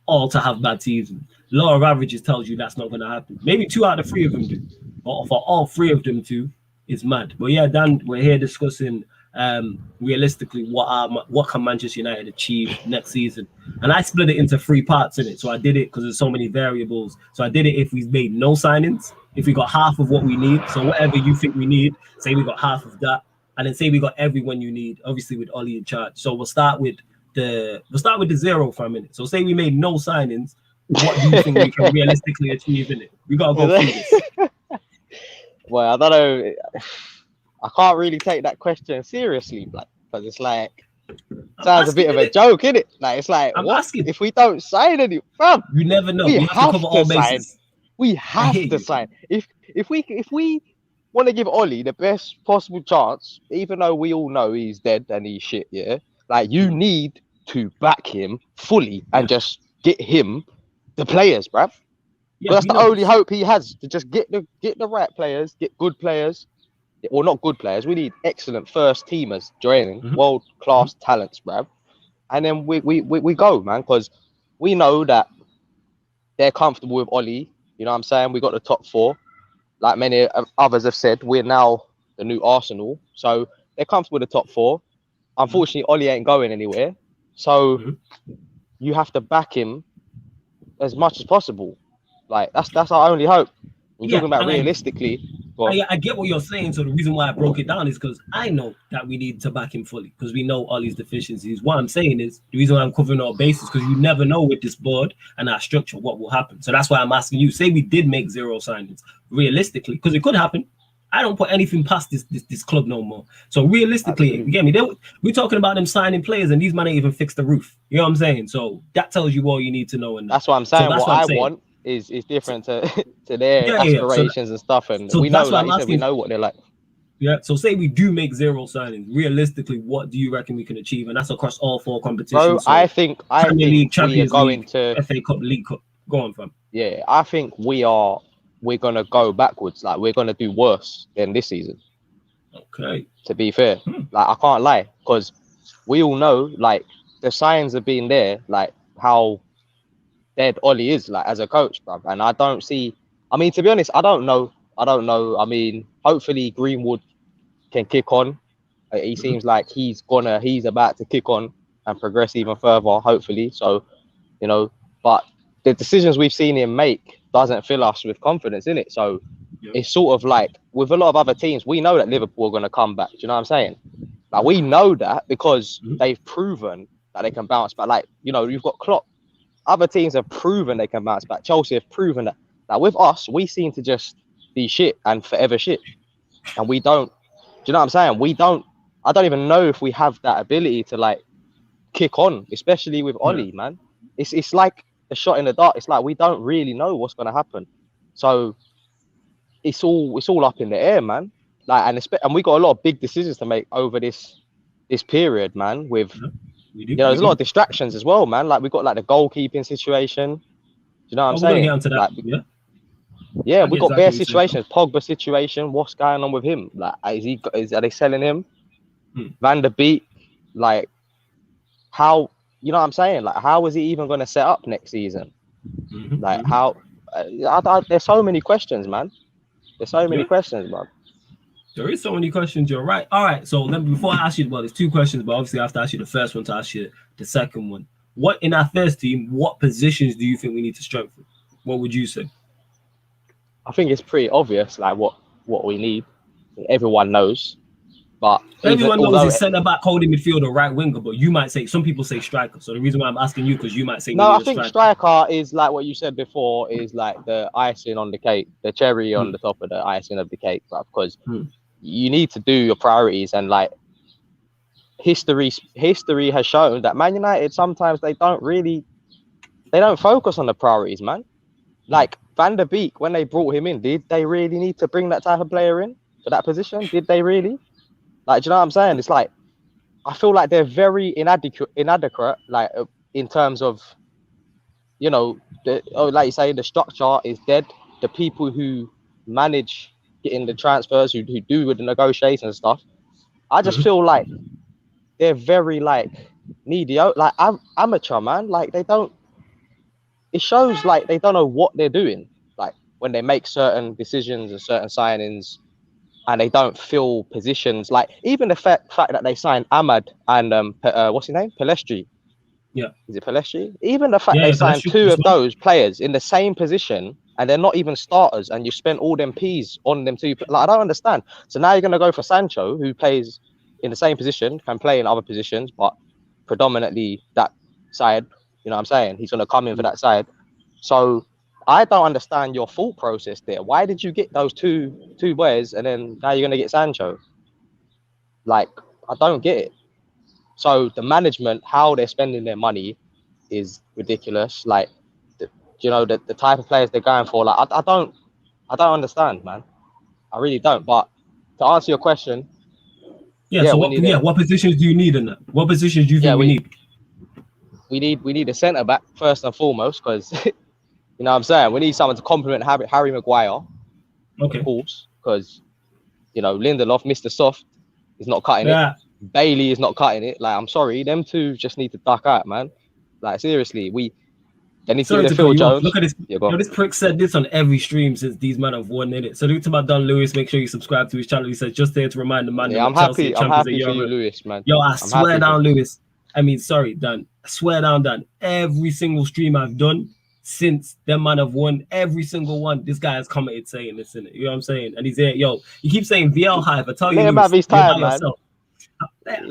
all to have bad seasons. Law of averages tells you that's not going to happen. Maybe 2 out of 3 of them do, but for all 3 of them to, it's mad. But yeah, Dan, we're here discussing realistically what can Manchester United achieve next season, and I split it into 3 parts in it. So I did it because there's so many variables. So I did it if we've made no signings, if we got half of what we need. So whatever you think we need, say we got half of that. And then say we got everyone you need, obviously with Oli in charge. So we'll start with the 0 for a minute. So say we made no signings. What do you think we can realistically achieve in it? We gotta go through this. Well, I don't know. I can't really take that question seriously, because it's like sounds a bit of a joke, isn't it? Like it's like, what asking. If we don't sign any? Fam, you never know. We have to cover all bases. We have to sign. If we want to give Oli the best possible chance, even though we all know he's dead and he's shit, yeah. Like you need to back him fully and just get him the players, bruv. Yeah, that's the only hope he has, to just get the right players, get good players, or not good players. We need excellent first teamers joining, world class talents, bruv. And then we go, man, because we know that they're comfortable with Oli. You know what I'm saying? We got the top 4. Like many others have said, we're now the new Arsenal. So they're comfortable with the top 4. Unfortunately, Oli ain't going anywhere. So you have to back him as much as possible. Like that's our only hope. We're talking about realistically. I get what you're saying. So the reason why I broke it down is because I know that we need to back him fully because we know Oli's deficiencies. What I'm saying is the reason why I'm covering all bases because you never know with this board and our structure what will happen. So that's why I'm asking you. Say we did make 0 signings realistically because it could happen. I don't put anything past this club no more. So realistically, you get me? We're talking about them signing players and these men ain't even fixed the roof. You know what I'm saying? So that tells you all you need to know. And that's what I'm saying. So what I want is different to to their Yeah. aspirations and stuff. And So we know, that's why like I'm you said, we asking. know what they're like. Yeah. So say we do make 0 signings. Realistically, what do you reckon we can achieve? And that's across all 4 Bro, competitions. So I think Premier League, we are Champions going League, to FA Cup, League Cup. Go on, fam. yeah, I think we're gonna go backwards. Like we're gonna do worse than this season. Okay. To be fair, like I can't lie, because we all know like the signs have been there, like how dead Ollie is like as a coach, bro. And I don't see. I mean, to be honest, I don't know. I mean, hopefully Greenwood can kick on. He seems like he's about to kick on and progress even further. Hopefully, so you know. But the decisions we've seen him make doesn't fill us with confidence in it. So it's sort of like with a lot of other teams, we know that Liverpool are going to come back. Do you know what I'm saying? Like we know that because they've proven that they can bounce back. Like you've got Klopp. Other teams have proven they can bounce back. Chelsea have proven that. Like with us, we seem to just be shit and forever shit, and we don't. Do you know what I'm saying? We don't. I don't even know if we have that ability to like kick on, especially with Ollie, man. It's like a shot in the dark. It's like we don't really know what's gonna happen. So it's all up in the air, man. Like and we got a lot of big decisions to make over this period, man. With there's a lot of distractions as well, man. Like we got like the goalkeeping situation. Do you know what I'm We're gonna saying? get onto that. Like, yeah, we got bare situations. Pogba situation. What's going on with him? Like, are they selling him? Van der Beek, like, how? You know what I'm saying? Like, how is he even going to set up next season? Like, how? There's so many questions, man. There's so many questions, man. There is so many questions. You're right. All right. So then, before I ask you, well, there's 2 questions, but obviously I have to ask you the first one to ask you the second one. What in our first team? What positions do you think we need to strengthen? What would you say? I think it's pretty obvious, like what we need. Everyone knows, but everyone knows is centre back, holding midfield, or right winger. But you might say some people say striker. So the reason why I'm asking you because you might say no. I think striker is like what you said before. Is like the icing on the cake, the cherry on the top of the icing of the cake, because you need to do your priorities and like history has shown that Man United sometimes they don't focus on the priorities, man. Like Van der Beek, when they brought him in, did they really need to bring that type of player in for that position? Did they really? Like, do you know what I'm saying? It's like I feel like they're very inadequate, like in terms of, like you say, the structure is dead. The people who manage getting the transfers, who do with the negotiations and stuff, I just feel like they're very like mediocre, like amateur, man. Like they don't. It shows like they don't know what they're doing. Like when they make certain decisions and certain signings, and they don't fill positions. Like even the fact that they signed Ahmad and what's his name, Pelestri. Yeah, is it Pelestri? Even the fact they signed 2 of those players in the same position, and they're not even starters, and you spent all them P's on them 2. Like I don't understand. So now you're gonna go for Sancho, who plays in the same position, can play in other positions, but predominantly that side. You know what I'm saying? He's gonna come in for that side. So I don't understand your thought process there. Why did you get those two boys and then now you're gonna get Sancho? Like I don't get it. So the management, how they're spending their money, is ridiculous. Like, the type of players they're going for. Like I don't understand, man. I really don't. But to answer your question, what positions do you need in that? What positions do you think we need? We need a centre back first and foremost, because you know what I'm saying. We need someone to complement Harry Maguire, of course, because Lindelof, Mr. Soft, is not cutting it. Bailey is not cutting it. Like I'm sorry, them 2 just need to duck out, man. Like seriously, they need to get Phil Jones. Look at this. This prick said this on every stream since these men have won in it. Salute to my Don Lewis. Make sure you subscribe to his channel. He says just there to remind the man. Yeah, I'm happy for you, Lewis, man. Yo, I swear down, Lewis. I mean, sorry, Dan. I swear down, Dan. Every single stream I've done since them man have won, every single one, this guy has commented saying this in it. You know what I'm saying? And he's there, yo. You keep saying VL Hive. I tell you, let him have his time, man.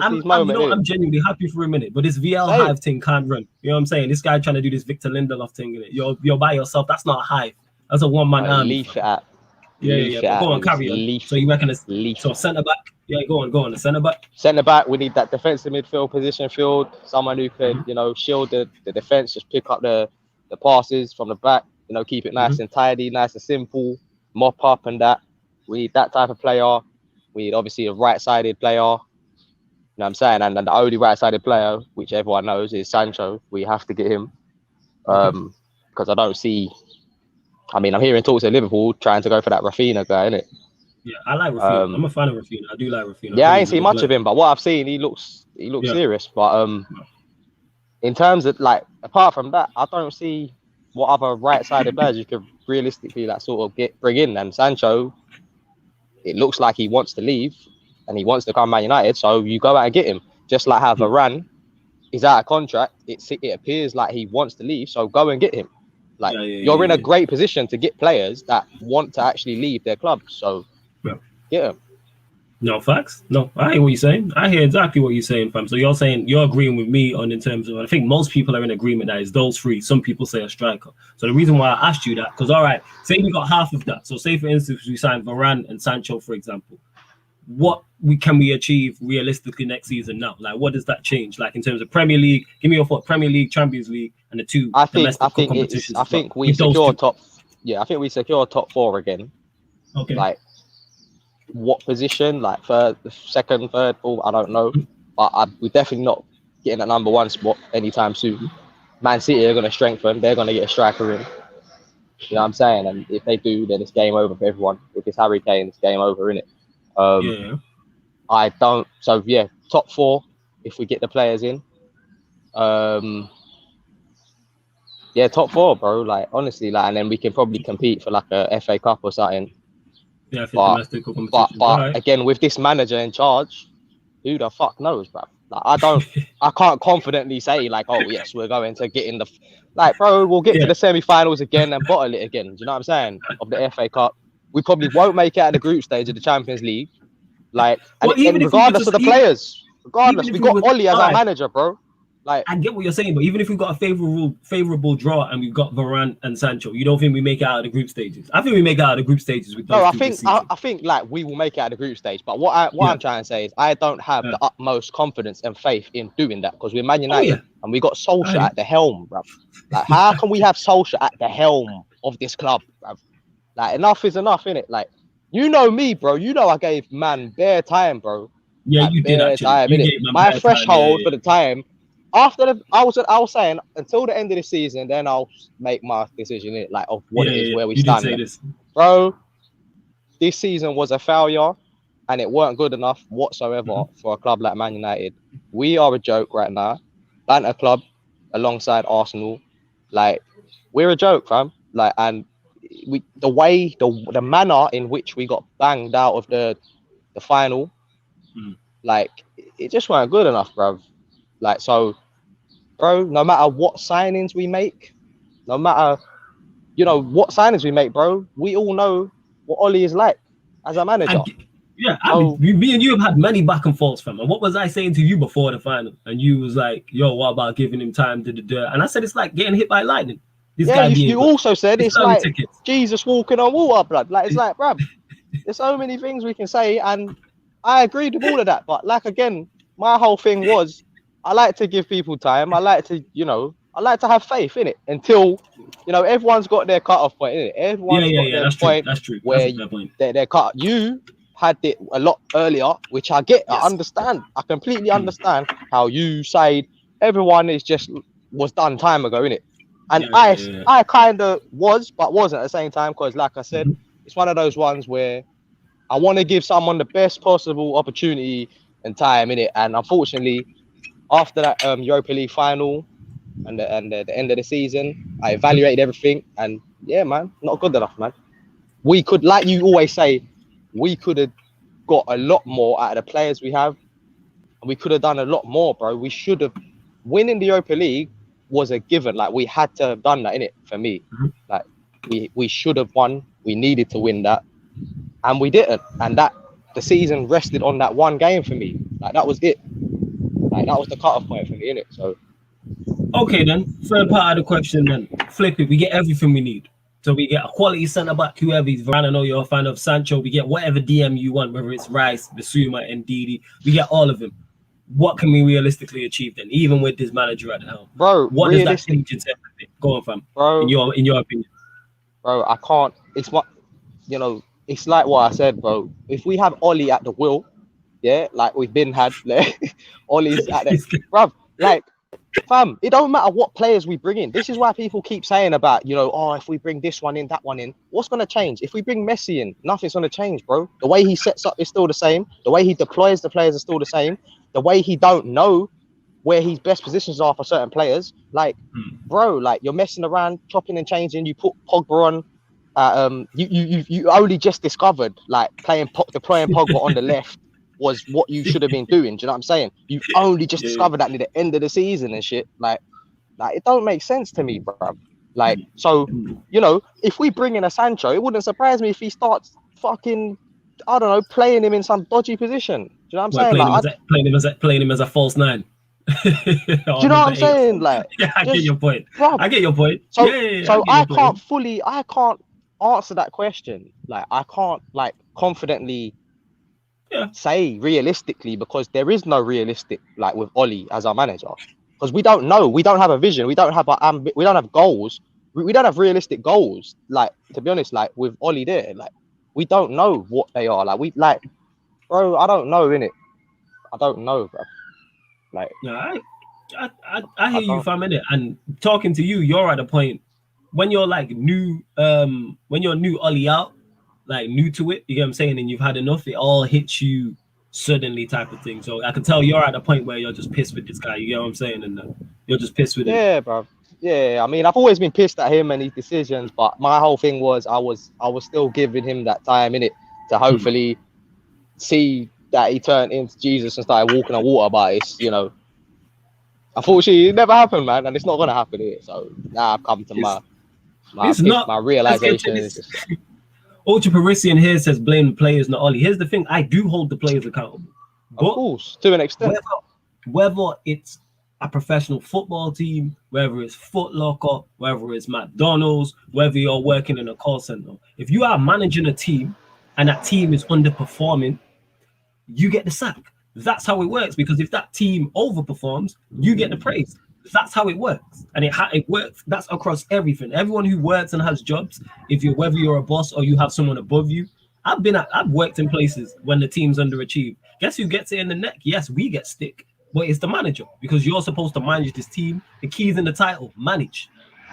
I'm genuinely happy for a minute, but this VL Hive thing can't run. You know what I'm saying? This guy trying to do this Victor Lindelof thing in it. You're by yourself. That's not a Hive. That's a one-man army. Leaf it out. Yeah. Go on, carry on. So you reckon it's so centre back? Yeah, go on. The centre back. Centre back. We need that defensive midfield position filled. Someone who could, shield the defense, just pick up the passes from the back. keep it nice and tidy, nice and simple, mop up and that. We need that type of player. We need obviously a right-sided player. You know what I'm saying? And the only right-sided player, which everyone knows, is Sancho. We have to get him. Because I don't see... I mean, I'm hearing talks of Liverpool trying to go for that Rafinha guy, innit? Yeah, I like Rafinha. I'm a fan of Rafinha. I do like Rafinha. Yeah, I ain't seen much of him, but what I've seen, he looks serious. But in terms of, like, apart from that, I don't see what other right-sided players you could realistically, like, sort of bring in. And Sancho, it looks like he wants to leave and he wants to come Man United, so you go out and get him. Just like how Varane is out of contract, it appears like he wants to leave, so go and get him. Like, you're in a great position to get players that want to actually leave their clubs, so get them. No, facts. No, I hear what you're saying. I hear exactly what you're saying, fam. So you're agreeing with me on in terms of, I think most people are in agreement that it's those three. Some people say a striker. So the reason why I asked you that, because all right, say we got half of that. So say for instance we signed Varane and Sancho, for example. What can we achieve realistically next season now? Like, what does that change? Like in terms of Premier League, give me your thought. Premier League, Champions League, and the two domestic competitions. I think we secure top. Yeah, I think we secure top 4 again. Okay. Like, what position? Like third, second, third, fourth? I don't know, but we're definitely not getting a number 1 spot anytime soon. Man City are going to strengthen. They're going to get a striker in. You know what I'm saying? And if they do, then it's game over for everyone. If it's Harry Kane, it's game over, innit? I don't. So yeah, top 4 if we get the players in. Yeah, top 4, bro. Like honestly, like, and then we can probably compete for like a FA Cup or something. Yeah, but right. Again, with this manager in charge, who the fuck knows, bro? Like, I can't confidently say like, oh yes, we're going to get in the, like, bro, we'll get to the semi-finals again and bottle it again. Do you know what I'm saying? Of the FA Cup, we probably won't make it out of the group stage of the Champions League. Like, and regardless of the players, regardless, we got Oli as our manager, bro. Like, I get what you're saying, but even if we've got a favorable draw and we've got Varane and Sancho, you don't think we make it out of the group stages? I think we make it out of the group stages with those two. I think like we will make it out of the group stage. But what I'm trying to say is I don't have the utmost confidence and faith in doing that because we're Man United and we got Solskjaer at the helm, bro. Like, how can we have Solskjaer at the helm of this club, bro? Like, enough is enough, innit? Like, you know me, bro. You know I gave man bare time, bro. Yeah, like, you did actually. My threshold for the time. After I was saying until the end of the season, then I'll make my decision like of what it is where we stand. Bro, this season was a failure, and it weren't good enough whatsoever for a club like Man United. We are a joke right now. Banter club alongside Arsenal, like we're a joke, fam. Like, and the manner in which we got banged out of the final, like it just weren't good enough, bro. Like, so, bro, no matter what signings we make, no matter, what signings we make, bro, we all know what Oli is like as a manager. Me and you have had many back and forths, fam. And what was I saying to you before the final? And you was like, yo, what about giving him time to the And I said, it's like getting hit by lightning. You also said it's like Jesus walking on water, blood. Like, it's like, bruv, there's so many things we can say. And I agreed with all of that. But, like, again, my whole thing was, I like to give people time. I like to, I like to have faith in it until, everyone's got their cut-off point, innit? Everyone's got their point. That's true. Where they're cut. You had it a lot earlier, which I get. Yes. I understand. I completely understand how you say everyone was done time ago, innit? And I kind of was, but wasn't at the same time because, like I said, it's one of those ones where I want to give someone the best possible opportunity and time, innit? And unfortunately, after that Europa League final and the end of the season, I evaluated everything, and yeah, man, not good enough, man. We could, like you always say, we could have got a lot more out of the players we have, and we could have done a lot more, bro. We should have winning the Europa League was a given. Like, we had to have done that, innit? For me, like we should have won. We needed to win that, and we didn't. And that the season rested on that one game for me. Like, that was it. Like, that was the cut-off point for me, innit? So, okay, then third part of the question. Then flip it. We get everything we need. So we get a quality centre back, whoever is. Varane, I know you're a fan of Sancho. We get whatever DM you want, whether it's Rice, Bissouma, and Ndidi. We get all of them. What can we realistically achieve then, even with this manager at the helm? Bro, what does that change in terms of it? Go on, fam. Bro, in your opinion. bro. I can't. It's what you know. It's like what I said, bro. If we have Ollie at the wheel, yeah, like we've been had, like, Ollie's at the, bro. Like, fam, it don't matter what players we bring in. This is why people keep saying about, oh, if we bring this one in, that one in, what's gonna change? If we bring Messi in, nothing's gonna change, bro. The way he sets up is still the same. The way he deploys the players is still the same. The way he don't know where his best positions are for certain players, like, bro, like you're messing around, chopping and changing. You put Pogba on. You only just discovered like deploying Pogba on the left was what you should have been doing. Do you know what I'm saying? You only just discovered that near the end of the season and shit. Like it don't make sense to me, bro. Like, so, if we bring in a Sancho, it wouldn't surprise me if he starts fucking, I don't know, playing him in some dodgy position. Do you know what I'm saying? Playing him as a false nine. Do you know what I'm saying? Like, yeah, I get your point. Bro, I get your point. So, yeah, I can't answer that question. Like, I can't confidently say realistically, because there is no realistic like with Ollie as our manager, because we don't know. We don't have a vision. We don't have we don't have goals. We don't have realistic goals. Like, to be honest, like with Ollie there, like we don't know what they are. Like bro, I don't know, innit? I don't know, bro. Like, no, I hear you for a minute, and talking to you, you're at a point when you're like new, when you're new Ollie out, like new to it, you get what I'm saying, and you've had enough, it all hits you suddenly type of thing. So I can tell you're at a point where you're just pissed with this guy, you get what I'm saying, and you're just pissed with him. Yeah, bro. Yeah, I mean, I've always been pissed at him and his decisions, but my whole thing was I was still giving him that time in it to hopefully see that he turned into Jesus and started walking on water. But it's, unfortunately, it never happened, man, and it's not gonna happen here. So now I've come to my realization. Ultra Parisian here says blame players, not Ollie. Here's the thing: I do hold the players accountable, but of course, to an extent. Whether it's a professional football team, whether it's Foot Locker, whether it's McDonald's, whether you're working in a call center, if you are managing a team and that team is underperforming, you get the sack. That's how it works, because if that team overperforms, you get the praise. That's how it works, and it works. That's across everything. Everyone who works and has jobs, whether you're a boss or you have someone above you. I've worked in places when the team's underachieved. Guess who gets it in the neck? Yes, we get stick, but it's the manager, because you're supposed to manage this team. The key's in the title: manage.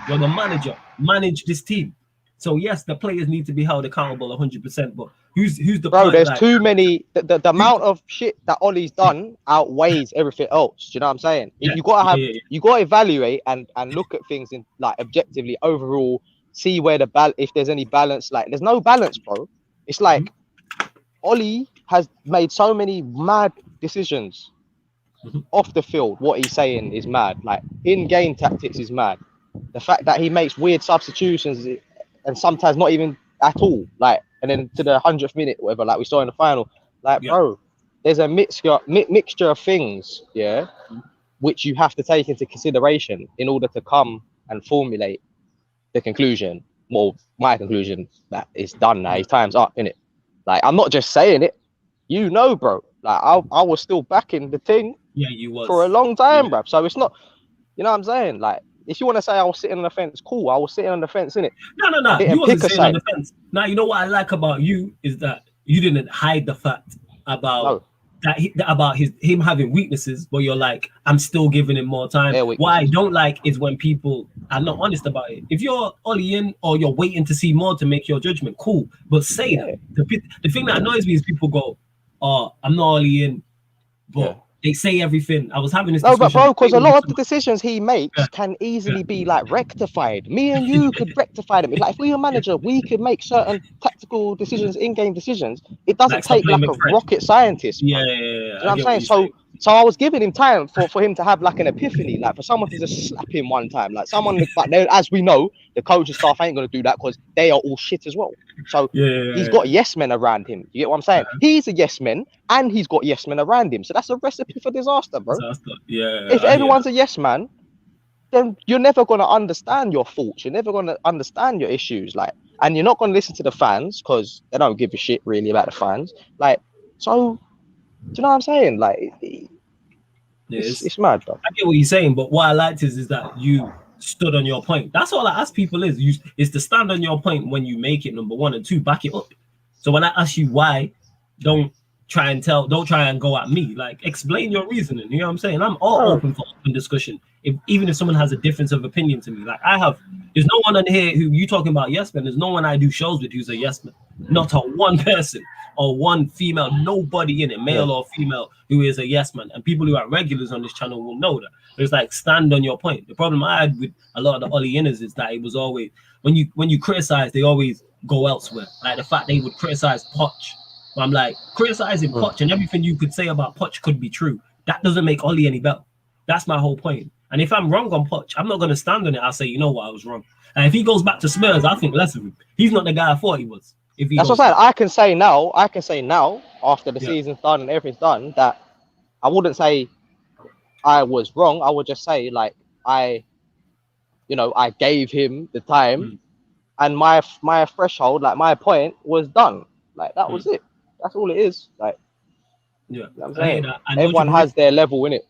You're the manager. Manage this team. So yes, the players need to be held accountable 100%. But who's the bro? There's too many. The amount of shit that Ollie's done outweighs everything else. Do you know what I'm saying? Yeah, you gotta you gotta evaluate and look at things in like objectively overall. See where if there's any balance. Like, there's no balance, bro. It's like Ollie has made so many mad decisions off the field. What he's saying is mad. Like, in-game tactics is mad. The fact that he makes weird substitutions and sometimes not even at all, like, and then to the 100th minute, whatever, like we saw in the final, like, bro, there's a mixture of things, which you have to take into consideration in order to come and formulate the conclusion. Well, my conclusion that it's done now. His time's up, innit? Like, I'm not just saying it, bro. Like, I was still backing the thing, you was for a long time, bro. So it's not, you know what I'm saying, like. If you want to say I was sitting on the fence, cool. I was sitting on the fence, innit? No. You wasn't sitting on the fence. Now, you know what I like about you is that you didn't hide the fact about him having weaknesses, but you're like, I'm still giving him more time. What I don't like is when people are not honest about it. If you're Ollie in or you're waiting to see more to make your judgment, cool. But say that. The thing that annoys me is people go, "Oh, I'm not Ollie in," but they say everything. I was having this discussion. No, but bro, because a lot of the decisions he makes can easily be like rectified. Me and you could rectify them. Like, if we were a manager, we could make certain tactical decisions, in-game decisions. It doesn't take like a rocket scientist. Bro. Yeah. You know what I'm saying? So I was giving him time for him to have like an epiphany, like for someone to just slap him one time, like someone. But then, as we know, the coaching staff ain't gonna do that because they are all shit as well. So he's got yes men around him. You get what I'm saying? He's a yes man, and he's got yes men around him. So that's a recipe for disaster, bro. If everyone's a yes man, then you're never gonna understand your faults. You're never gonna understand your issues, like, and you're not gonna listen to the fans because they don't give a shit really about the fans. Like, so. Do you know what I'm saying? Like, it's mad, bro. I get what you're saying, but what I liked is that you stood on your point. That's all I ask people is to stand on your point when you make it, number one, and two, back it up. So when I ask you why, don't don't try and go at me. Like, explain your reasoning. You know what I'm saying? I'm all open for open discussion. Even if someone has a difference of opinion to me, like there's no one on here who you talking about yes man. There's no one I do shows with who's a yes man. Not a one person or one female, nobody in it, male or female, who is a yes man. And people who are regulars on this channel will know that. It's like, stand on your point. The problem I had with a lot of the Ollie inners is that it was always when you criticize, they always go elsewhere. Like the fact they would criticize Poch. I'm like, criticizing Poch and everything you could say about Poch could be true. That doesn't make Ollie any better. That's my whole point. And if I'm wrong on Poch, I'm not going to stand on it. I'll say, you know what, I was wrong. And if he goes back to Spurs, I think less of him. He's not the guy I thought he was. That's what I'm saying. I can say now, after the season's done and everything's done, that I wouldn't say I was wrong. I would just say, like, I gave him the time and my threshold, like my point was done. Like, that was it. That's all it is. Like, yeah, you know what I'm saying? Everyone has their level in it.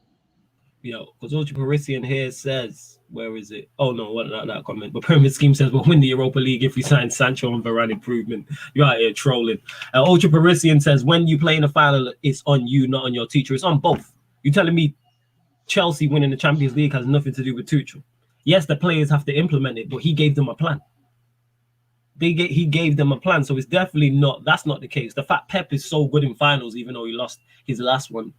Yeah, because Ultra Parisian here says, where is it? Oh no, what that comment? But Pyramid Scheme says we'll win the Europa League if we sign Sancho and Varane improvement. You're out here trolling. Ultra Parisian says when you play in the final, it's on you, not on your teacher. It's on both. You're telling me Chelsea winning the Champions League has nothing to do with Tuchel? Yes, the players have to implement it, but he gave them a plan. He gave them a plan, so it's definitely not. That's not the case. The fact Pep is so good in finals, even though he lost his last one,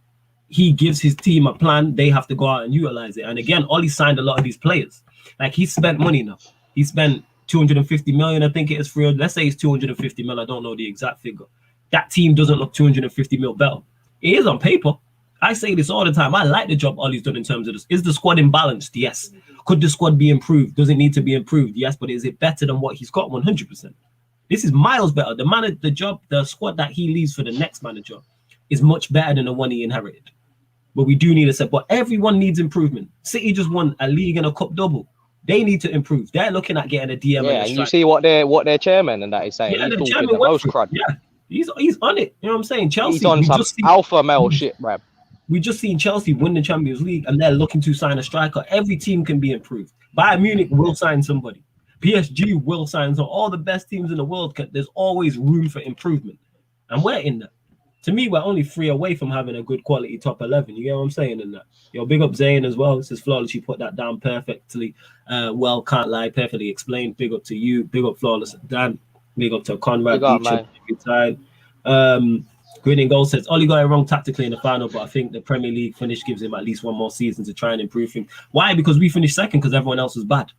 he gives his team a plan. They have to go out and utilize it. And again, Ollie signed a lot of these players. Like, he spent money now. He spent 250 million, I think it is for. Let's say it's 250 mil. I don't know the exact figure. That team doesn't look 250 mil better. It is on paper. I say this all the time. I like the job Ollie's done in terms of this. Is the squad imbalanced? Yes. Could the squad be improved? Does it need to be improved? Yes. But is it better than what he's got? 100%. This is miles better. The squad that he leaves for the next manager is much better than the one he inherited. But we do need a set. But everyone needs improvement. City just won a league and a cup double. They need to improve. They're looking at getting a DM. Yeah, and you see what their chairman and that is saying. Yeah, he's the chairman the most crud. Yeah, he's on it. You know what I'm saying? Chelsea. He's on some alpha male shit, bruv. We just seen Chelsea win the Champions League, and they're looking to sign a striker. Every team can be improved. Bayern Munich will sign somebody. PSG will sign some. All the best teams in the world. There's always room for improvement, and we're in that. To me, we're only 3 away from having a good quality top 11. You get what I'm saying in that? Yo, big up Zayn as well. It says Flawless. You put that down perfectly. Well, can't lie. Perfectly explained. Big up to you. Big up Flawless Dan. Big up to Conrad. Big up, man. Grinning Gold says Ollie got it wrong tactically in the final, but I think the Premier League finish gives him at least one more season to try and improve him. Why? Because we finished second because everyone else was bad.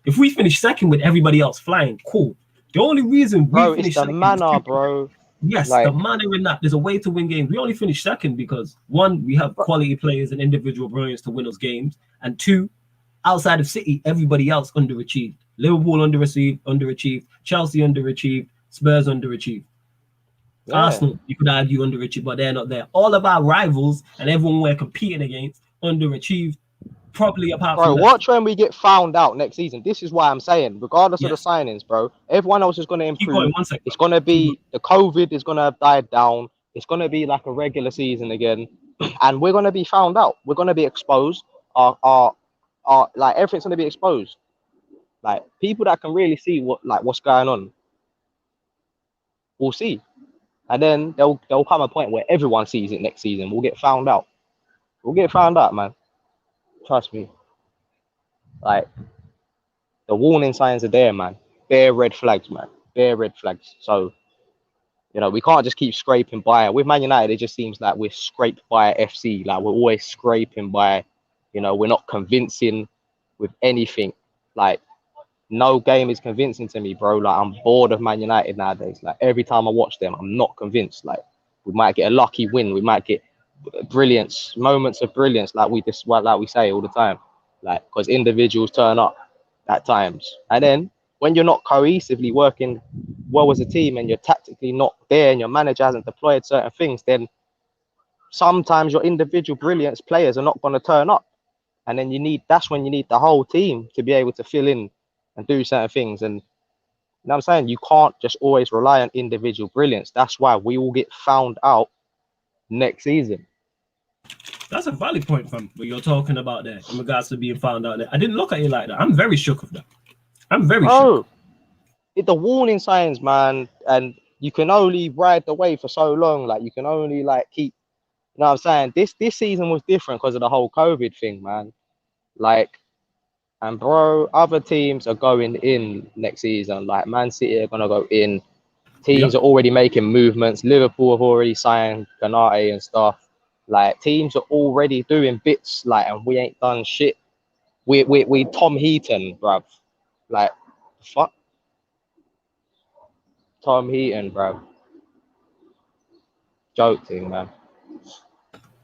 If we finish second with everybody else flying, cool. The only reason we finished second, manner, bro. Yes, like, the manner in that. There's a way to win games. We only finished second because, one, we have quality players and individual brilliance to win us games, and two, outside of City, everybody else underachieved. Liverpool underachieved. Chelsea underachieved. Spurs underachieved. Yeah. Arsenal, you could argue underachieved, but they're not there. All of our rivals and everyone we're competing against underachieved, probably apart from. Bro, watch when we get found out next season. This is why I'm saying, regardless of the signings, bro, everyone else is going to improve. It's going to be the COVID is going to have died down. It's going to be like a regular season again, and we're going to be found out. We're going to be exposed. Our like everything's going to be exposed. Like, people that can really see what's going on, we'll see. And then there'll come a point where everyone sees it next season. We'll get found out. We'll get found out, man. Trust me. Like, the warning signs are there, man. Bare red flags, man. Bare red flags. So, we can't just keep scraping by. With Man United, it just seems like we're scraped by FC. Like, we're always scraping by. We're not convincing with anything. Like, no game is convincing to me, bro. Like, I'm bored of Man United nowadays. Like, every time I watch them, I'm not convinced. Like, we might get a lucky win. We might get brilliance, moments of brilliance, like we say all the time. Like, because individuals turn up at times. And then when you're not cohesively working well as a team and you're tactically not there and your manager hasn't deployed certain things, then sometimes your individual brilliance players are not going to turn up. And then that's when you need the whole team to be able to fill in and do certain things. And you know what I'm saying? You can't just always rely on individual brilliance. That's why we will get found out next season. That's a valid point, fam. What you're talking about there in regards to being found out there. I didn't look at it like that. I'm very shook of that. I'm very shook. The warning signs, man, and you can only ride the wave for so long. Like you can only like keep. You know what I'm saying? This season was different because of the whole COVID thing, man. Like, and bro, other teams are going in next season. Like Man City are gonna go in. Teams Yep. are already making movements. Liverpool have already signed Kanate and stuff. Like teams are already doing bits. Like, and we ain't done shit. We Tom Heaton, bruv. Like, fuck Tom Heaton, bruv. Joke thing, man.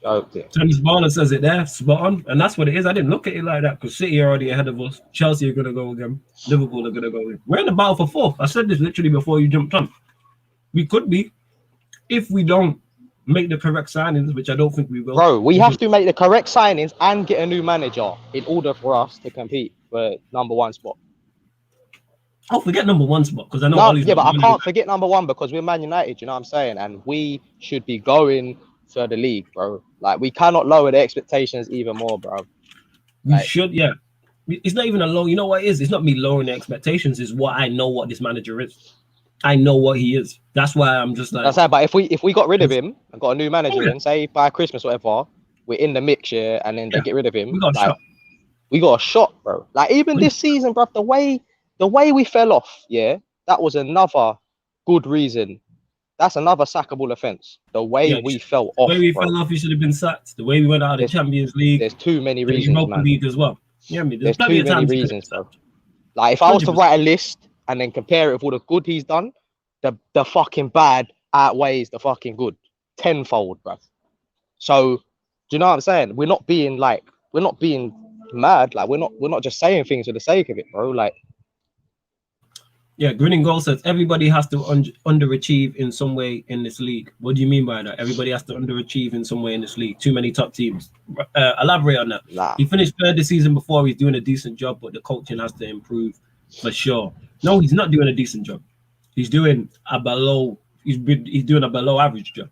Joke thing. James Barner says it there, spot on, and that's what it is. I didn't look at it like that because City are already ahead of us. Chelsea are gonna go again. Liverpool are gonna go in. We're in the battle for fourth. I said this literally before you jumped on. We could be if we don't make the correct signings, which I don't think we will. Bro, we have to make the correct signings and get a new manager in order for us to compete for #1 spot. Oh, forget #1 spot because I know. No, yeah, but I can't forget #1 because we're Man United. You know what I'm saying? And we should be going for the league, bro. Like we cannot lower the expectations even more, bro. We should, yeah. It's not even a low. You know what it is? It's not me lowering the expectations. It's what I know what this manager is. I know what he is. That's why I'm just like. That's right. But if we got rid of him and got a new manager in, say by Christmas or whatever, we're in the mix, yeah, and then they get rid of him. We got a shot. We got a shot, bro. Like even this season, bro, the way we fell off, yeah, that was another good reason. That's another sackable offense. The way we fell off. The way we fell off, he should have been sacked. The way we went out of the Champions League. There's too many reasons, Europa man. League as well. Yeah, I mean, there's too many reasons, bro. Like if I was to write a list and then compare it with all the good he's done, the fucking bad outweighs the fucking good tenfold, bro. So, do you know what I'm saying? We're not being mad. Like we're not just saying things for the sake of it, bro. Like. Yeah, Grinning Goal says everybody has to underachieve in some way in this league. What do you mean by that? Everybody has to underachieve in some way in this league. Too many top teams. Elaborate on that. Nah. He finished third this season before. He's doing a decent job, but the coaching has to improve for sure. No, he's not doing a decent job. He's doing a below. He's doing a below average job.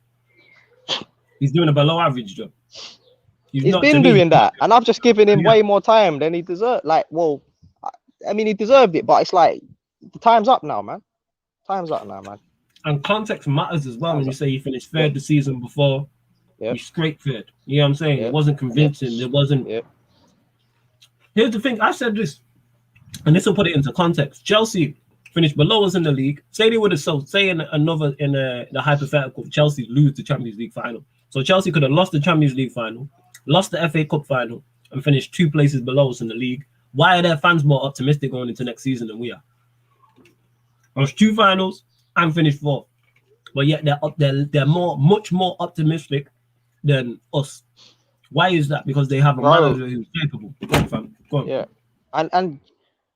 He's doing a below average job. He's been doing that, and I've just given him way more time than he deserved. Like, well, I mean, he deserved it, but it's like. The time's up now, man. Time's up now, man. And context matters as well. When you say he finished third the season before, he scraped third. You know what I'm saying? It wasn't convincing. It wasn't. Here's the thing. I said this, and this will put it into context. Chelsea finished below us in the league. Say they would have sold. Say in the hypothetical, Chelsea lose the Champions League final. So Chelsea could have lost the Champions League final, lost the FA Cup final, and finished 2 places below us in the league. Why are their fans more optimistic going into next season than we are? Lost 2 finals and finished 4th, but yet they're much more optimistic than us. Why is that? Because they have a manager who's capable. Go on, fam. Go on. Yeah, and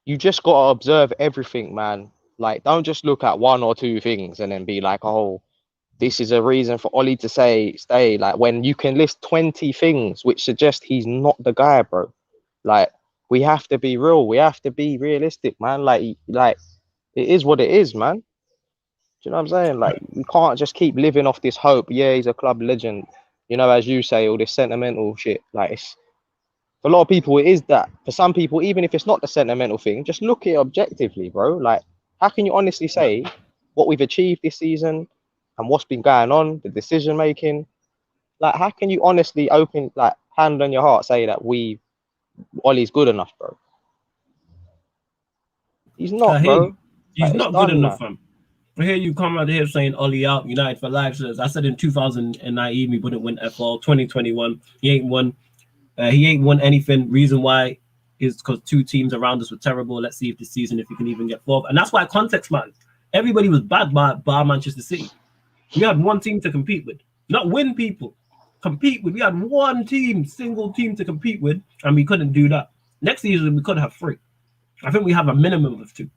you just gotta observe everything, man. Like, don't just look at 1 or 2 things and then be like, oh, this is a reason for Ollie to stay. Like, when you can list 20 things which suggest he's not the guy, bro. Like, we have to be real. We have to be realistic, man. Like. It is what it is, man. Do you know what I'm saying? Like, we can't just keep living off this hope. Yeah, he's a club legend. You know, as you say, all this sentimental shit. Like, it's for a lot of people, it is that. For some people, even if it's not the sentimental thing, just look at it objectively, bro. Like, how can you honestly say what we've achieved this season and what's been going on, the decision making? Like, how can you honestly open, like, hand on your heart, say that Ollie's good enough, bro? He's not, bro. He's not good enough, fam. I hear you come out here saying Ollie out, United for life. I said in 2019 we wouldn't win FL. 2021 he ain't won. He ain't won anything. Reason why is because 2 teams around us were terrible. Let's see if this season if he can even get 4th. And that's why context matters. Everybody was bad by Manchester City. We had 1 team to compete with, not win people. Compete with. We had 1 team, single team to compete with, and we couldn't do that. Next season we could have 3. I think we have a minimum of 2.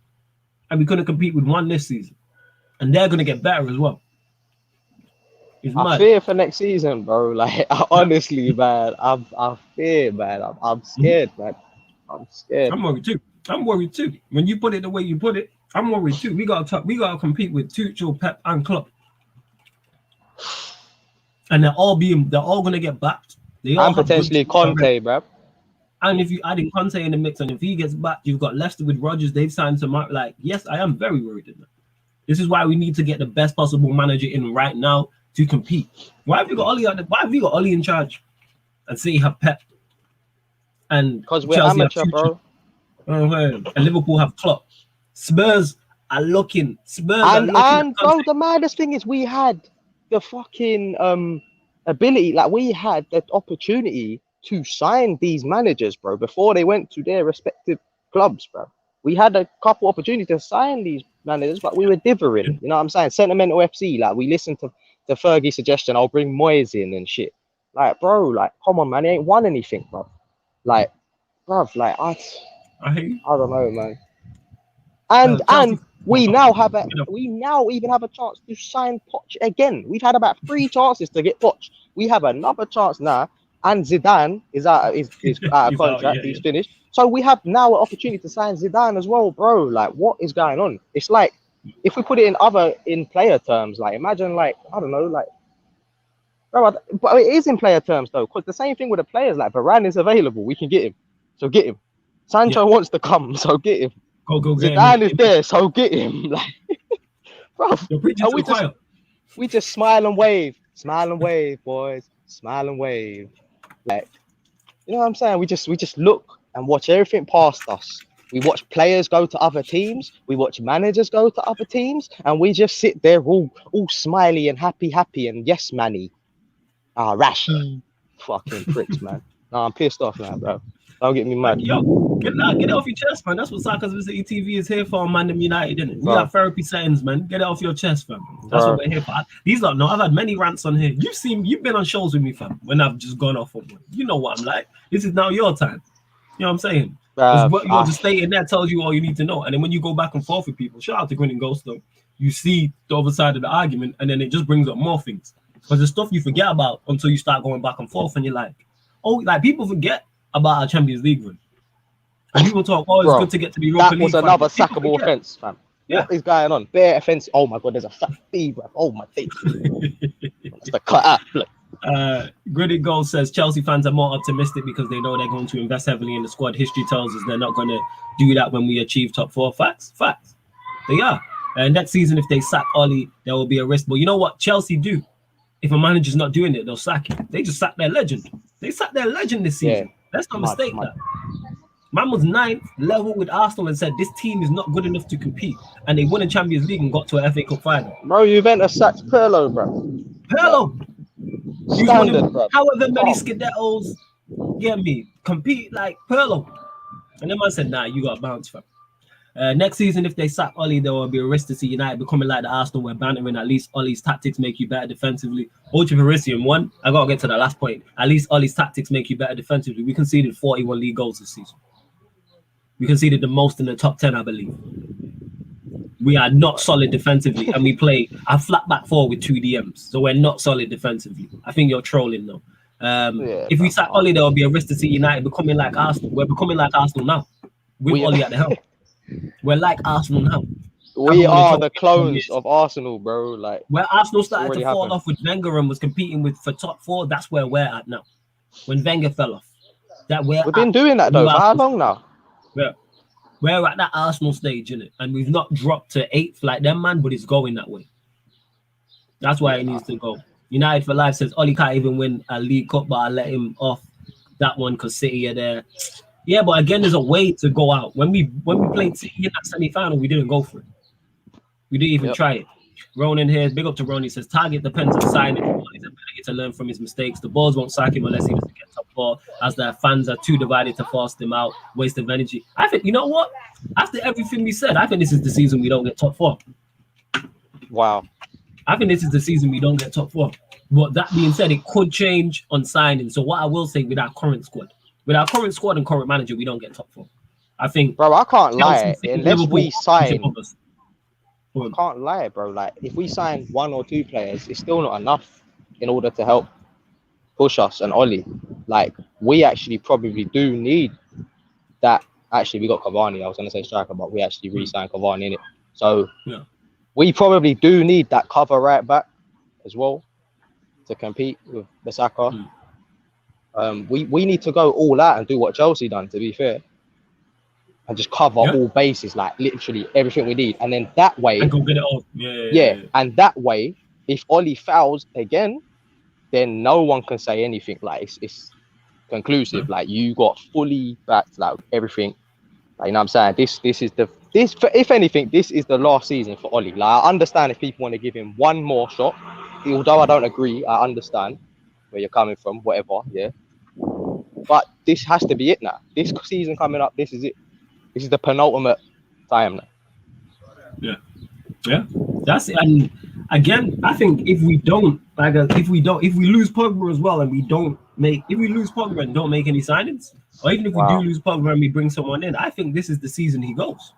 And we couldn't compete with 1 this season. And they're going to get better as well. I fear for next season, bro. Like, honestly, man, I fear, man. I'm scared, man. I'm scared. I'm worried too. When you put it the way you put it, I'm worried too. We gotta compete with Tuchel, Pep, and Klopp. And they're all going to get backed. They all And have good potentially teams already. Conte, bruv. And if you add in Conte in the mix, and if he gets back, you've got Leicester with Rodgers. They've signed some. Like, yes, I am very worried in that. This is why we need to get the best possible manager in right now to compete. Why have you got Oli? Why have you got Oli in charge? And City have Pep, and Because we're Chelsea amateur, have Tuchel. bro. And Liverpool have Klopp. Spurs are looking. At Bro, the maddest thing is we had the fucking ability, like we had the opportunity to sign these managers, bro, before they went to their respective clubs, bro. We had a couple opportunities to sign these managers, but we were dithering. You know what I'm saying? Sentimental FC, like we listened to Fergie's suggestion, I'll bring Moyes in and shit. Like, bro, like, come on, man, he ain't won anything, bro. Like, bro, like I hate you. don't know, man. And Chelsea. we now even have a chance to sign Poch again. We've had about 3 chances to get Poch. We have another chance now, and Zidane is out of contract. He's finished. So we have now an opportunity to sign Zidane as well, bro. Like, what is going on? It's like, if we put it in player terms, like imagine, like, I don't know, like, bro, but it is in player terms though, because the same thing with the players, like Varane is available, we can get him, so get him. Sancho wants to come, so get him. Go get Zidane him. is there, so get him. Like, bro, we just smile and wave, boys, smile and wave. Like, you know what I'm saying? We just look and watch everything past us. We watch players go to other teams. We watch managers go to other teams, and we just sit there all smiley and happy and yes, manny. Rashi, fucking pricks, man. Nah, I'm pissed off now, bro. Don't get me mad. Yo, get it off your chest, man. That's what Sarcasm City TV is here for, ManDem United, isn't it? We have therapy settings, man. Get it off your chest, fam. That's what we're here for. I've had many rants on here. You've been on shows with me, fam, when I've just gone off of one. You know what I'm like. This is now your time. You know what I'm saying? What you're just stating there tells you all you need to know. And then when you go back and forth with people, shout out to Grin and Ghost, though, you see the other side of the argument, and then it just brings up more things. Because there's stuff you forget about until you start going back and forth, and you're like, oh, like people forget about our Champions League run. And people talk, oh, it's good to get to the Europa League. That was another sackable offence, fam. Yeah. What is going on? Bare offence. Oh my god, there's a fat fee, bro. Oh my days. It's the cut out. Look. Gritty Gold says Chelsea fans are more optimistic because they know they're going to invest heavily in the squad. History tells us they're not going to do that when we achieve top 4. Facts. They are. Next season, if they sack Oli, there will be a risk. But you know what Chelsea do? If a manager's not doing it, they'll sack him. They just sacked their legend. They sacked their legend this season. Yeah. Let's not mistake that. Man was 9th level with Arsenal and said this team is not good enough to compete. And they won a Champions League and got to an FA Cup final. Bro, Juventus sacked Pirlo, bro. Pirlo! Standard, bro. However many skedaddles, get me, compete like Pirlo. And then man said, nah, you got bounce, fam. Next season, if they sack Oli, there will be a risk to see United becoming like the Arsenal where bantering. At least Oli's tactics make you better defensively. Ultra Verisium 1, I got to get to the last point. At least Oli's tactics make you better defensively. We conceded 41 league goals this season. We conceded the most in the top 10, I believe. We are not solid defensively, and we play a flat back 4 with 2 DMs. So we're not solid defensively. I think you're trolling though. If we sack Oli, there will be a risk to see United becoming like Arsenal. We're becoming like Arsenal now with Oli at the helm. We're like Arsenal now. We are the clones of Arsenal, bro. Like where Arsenal started to fall off with Wenger and was competing for top 4, that's where we're at now. When Wenger fell off, we've been doing that though. For how long now? Yeah, we're at that Arsenal stage, innit? And we've not dropped to 8th like them, man. But it's going that way. That's why it needs to go. United for Life says Oli can't even win a League Cup, but I let him off that one because City are there. Yeah, but again, there's a way to go out. When we played City in that semi-final, we didn't go for it. We didn't even try it. Ronan here, big up to Ron. He says target depends on signing his ability to learn from his mistakes. The Bulls won't sack him unless he doesn't get top 4, as their fans are too divided to force him out. Waste of energy. I think, you know what? After everything we said, I think this is the season we don't get top 4. Wow. I think this is the season we don't get top 4. But that being said, it could change on signing. So what I will say with our current squad and current manager, we don't get top 4. I think, bro, I can't lie. Unless we sign, I can't lie, bro. Like, if we sign 1 or 2 players, it's still not enough in order to help push us and Oli. Like, we actually probably do need that. Actually, we got Cavani. I was going to say striker, but we actually re-signed Cavani in it. So we probably do need that cover right back as well to compete with Bissaka. We need to go all out and do what Chelsea done, to be fair, and just cover all bases, like literally everything we need. And then that way, and go get it all. Yeah. And that way, if Oli fouls again, then no one can say anything. Like it's conclusive. Like you got fully backed, like everything. Like, you know what I'm saying? If anything, this is the last season for Oli. Like I understand if people want to give him one more shot, although I don't agree. I understand where you're coming from, whatever. Yeah. But this has to be it now. This season coming up, this is it. This is the penultimate time now. Yeah. That's it. And again, I think if we lose Pogba as well, and if we lose Pogba and don't make any signings, or even if we do lose Pogba and we bring someone in, I think this is the season he goes.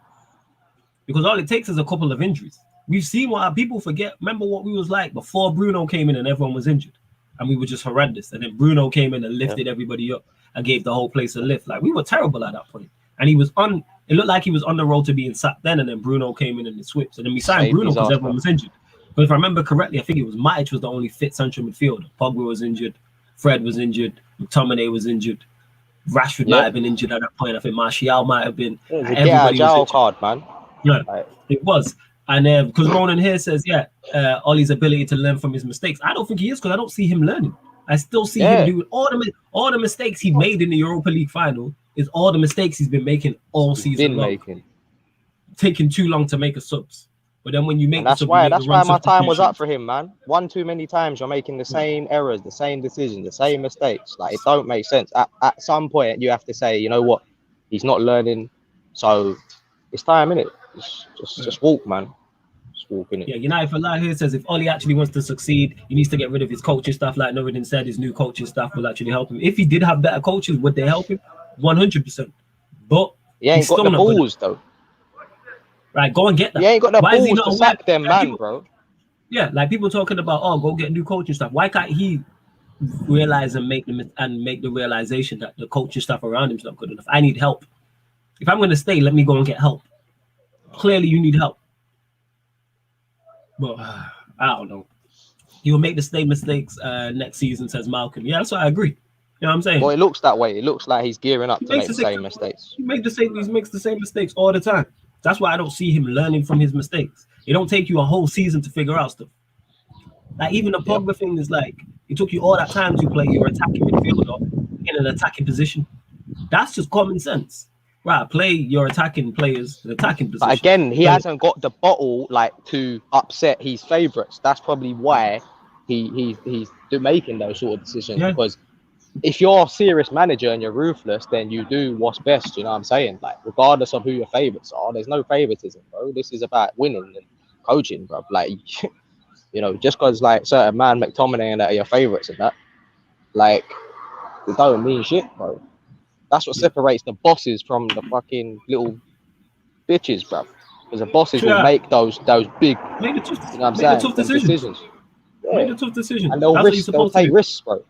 Because all it takes is a couple of injuries. We've seen what people forget. Remember what we was like before Bruno came in and everyone was injured, and we were just horrendous. And then Bruno came in and lifted everybody up and gave the whole place a lift. Like we were terrible at that point. And he was it looked like he was on the road to being sacked then, and then Bruno came in and it switched. And then we signed Bruno because everyone was injured. But if I remember correctly, I think it was Matic was the only fit central midfielder. Pogba was injured, Fred was injured, McTominay was injured, Rashford might have been injured at that point. I think Martial might have been. It was a Agile card, man. Yeah, it was. And because Ronan here says, Ollie's ability to learn from his mistakes. I don't think he is, because I don't see him learning. I still see him doing all the mistakes he made in the Europa League final. Is all the mistakes he's been making all season long. Taking too long to make a subs. But then when you make that's why my time was up for him, man. One too many times you're making the same errors, the same decisions, the same mistakes. Like it don't make sense. At some point you have to say, you know what, he's not learning, so it's time, innit? Just walk, man. Just walk, innit? Yeah, United for Life here says if Oli actually wants to succeed, he needs to get rid of his coaching stuff. Like Norridin said, his new coaching staff will actually help him. If he did have better coaches, would they help him? 100%. But he ain't got the balls though. Right, go and get that. He ain't got the balls to sack them, man, bro. Yeah, like people talking about, go get new coaching stuff. Why can't he realize and make the realization that the coaching stuff around him is not good enough? I need help. If I'm going to stay, let me go and get help. Clearly, you need help. But I don't know. He'll make the same mistakes next season, says Malcolm. Yeah, that's what I agree. You know what I'm saying? Well, it looks that way. It looks like he's gearing up to make the same mistakes. He makes the same mistakes all the time. That's why I don't see him learning from his mistakes. It don't take you a whole season to figure out stuff. Like even the Pogba thing is like, it took you all that time to play your attacking midfielder in an attacking position. That's just common sense. Right, play your attacking players in attacking position. But again, he hasn't got the bottle like to upset his favourites. That's probably why he's making those sort of decisions. Yeah. Because if you're a serious manager and you're ruthless, then you do what's best. You know what I'm saying? Like, regardless of who your favourites are, there's no favouritism, bro. This is about winning and coaching, bro. Like, you know, just because like certain man McTominay and that are your favourites and that, like, it don't mean shit, bro. That's what separates the bosses from the fucking little bitches, bro. Because the bosses will make those big, you know what I'm saying? Tough decisions. Yeah. Make a tough decision. And they'll take risks, bro.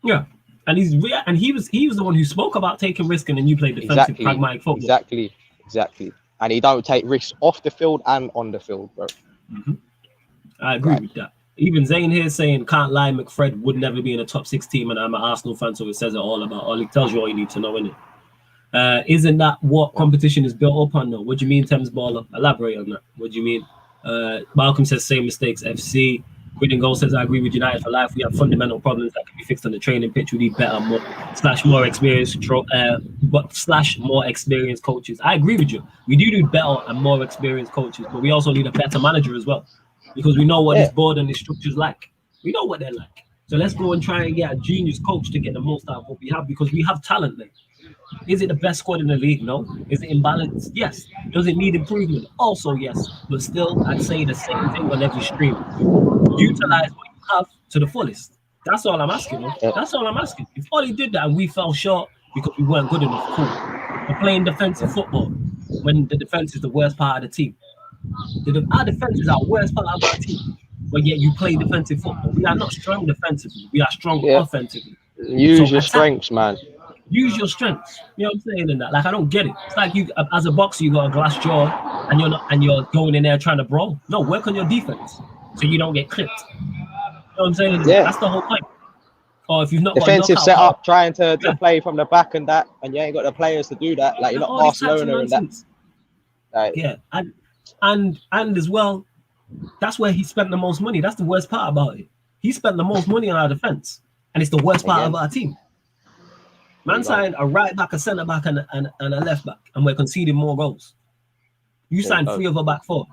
Yeah, and he was the one who spoke about taking risk, and then you play defensive, pragmatic football. Exactly. And he don't take risks off the field and on the field, bro. Mm-hmm. I agree with that. Even Zane here saying, can't lie, McFred would never be in a top 6 team, and I'm an Arsenal fan, so it says it all about Oli. Tells you all you need to know, innit? Isn't that what competition is built upon, though? What do you mean, Thames Baller? Elaborate on that. What do you mean? Malcolm says, same mistakes, FC. Winning Goal says, I agree with United for Life. We have fundamental problems that can be fixed on the training pitch. We need better, more experienced, more experienced coaches. I agree with you. We do need better and more experienced coaches, but we also need a better manager as well, because we know what this board and this structure's like. We know what they're like. So let's go and try and get a genius coach to get the most out of what we have, because we have talent there. Is it the best squad in the league? No. Is it imbalanced? Yes. Does it need improvement? Also, yes. But still, I'd say the same thing on every stream. Utilize what you have to the fullest. That's all I'm asking. That's all I'm asking. If Oli did that and we fell short because we weren't good enough, cool. We're playing defensive football when the defense is the worst part of the team. Our defense is our worst part of our team. But yet you play defensive football. We are not strong defensively. We are strong offensively. Use your strengths, man. Use your strengths. You know what I'm saying in that? Like, I don't get it. It's like you, as a boxer, you got a glass jaw and you're going in there trying to brawl. No, work on your defense so you don't get clipped. You know what I'm saying? Yeah. That's the whole point. Or if you've not got defensive knockout setup, power, trying to play from the back and that, and you ain't got the players to do that. Like you're not all these types of Barcelona and that. nonsense. Like, Yeah, and as well, that's where he spent the most money. That's the worst part about it. He spent the most money on our defense, and it's the worst part of our team. Man signed a right back, a centre back, and a left back, and we're conceding more goals. You signed 3 of the back 4.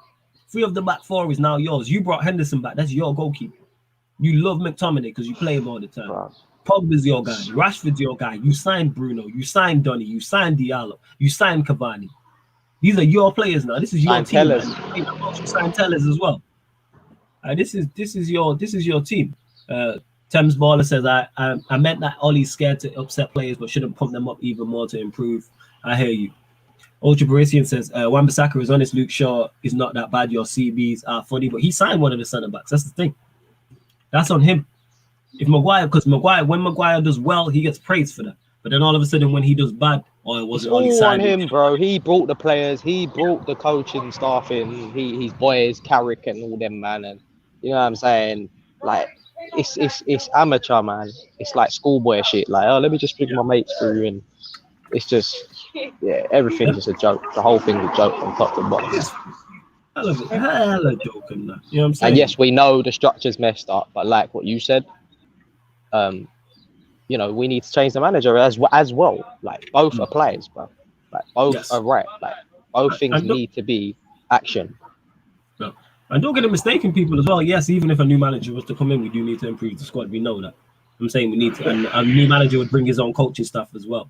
3 of the back 4 is now yours. You brought Henderson back. That's your goalkeeper. You love McTominay because you play him all the time. Wow. Pogba's your guy. Rashford's your guy. You signed Bruno. You signed Donny. You signed Diallo. You signed Cavani. These are your players now. This is your team. You signed Tellers as well. This is your team. Thames Baller says I meant that Ollie's scared to upset players, but shouldn't pump them up even more to improve. I hear you. Ultra Parisian says Wan-Bissaka is honest. Luke Shaw is not that bad. Your CBs are funny, but he signed one of the centre backs. That's the thing. That's on him. If when Maguire does well, he gets praised for that. But then all of a sudden, when he does bad, it wasn't all on him, bro. He brought the players, he brought the coaching staff in, his boys, Carrick and all them, man. And you know what I'm saying? Like, it's amateur, man. It's like schoolboy shit. Like, oh, let me just bring my mates through, and it's just, yeah, everything's just a joke. The whole thing's a joke from top to bottom. Hella joking, man. You know what I'm saying? And yes, we know the structure's messed up, but like what you said, you know, we need to change the manager as well. Like both are players, bro. Like both are right. Like both things need to be action. No. And don't get it mistaken, people as well. Yes, even if a new manager was to come in, we do need to improve the squad. We know that. I'm saying we need to, and a new manager would bring his own coaching staff as well.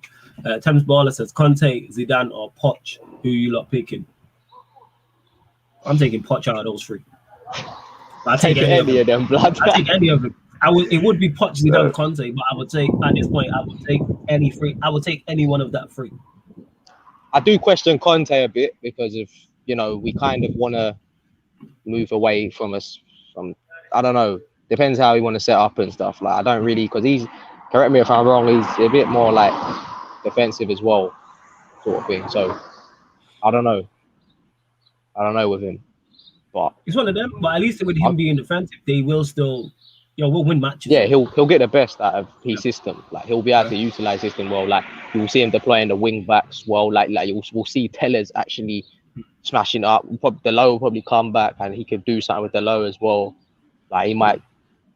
Thames Baller says Conte, Zidane, or Poch. Who you lot picking? I'm taking Poch out of those 3. I take any of them, blood. I take any of them. It would be Poch, Zidane, Conte, but I would take at this point. I would take any 3. I would take any one of that 3. I do question Conte a bit because of, you know, we kind of want to move away from I don't know. Depends how we want to set up and stuff. Like I don't really, because he's, correct me if I'm wrong, he's a bit more like defensive as well, sort of thing. So I don't know with him, but it's one of them. But at least with him being defensive, they will still, we'll win matches. Yeah, he'll get the best out of his system. Like he'll be able to utilize system well. Like you will see him deploying the wing backs well. Like we'll see Tellers actually smashing up. The low will probably come back and he could do something with the low as well. Like he might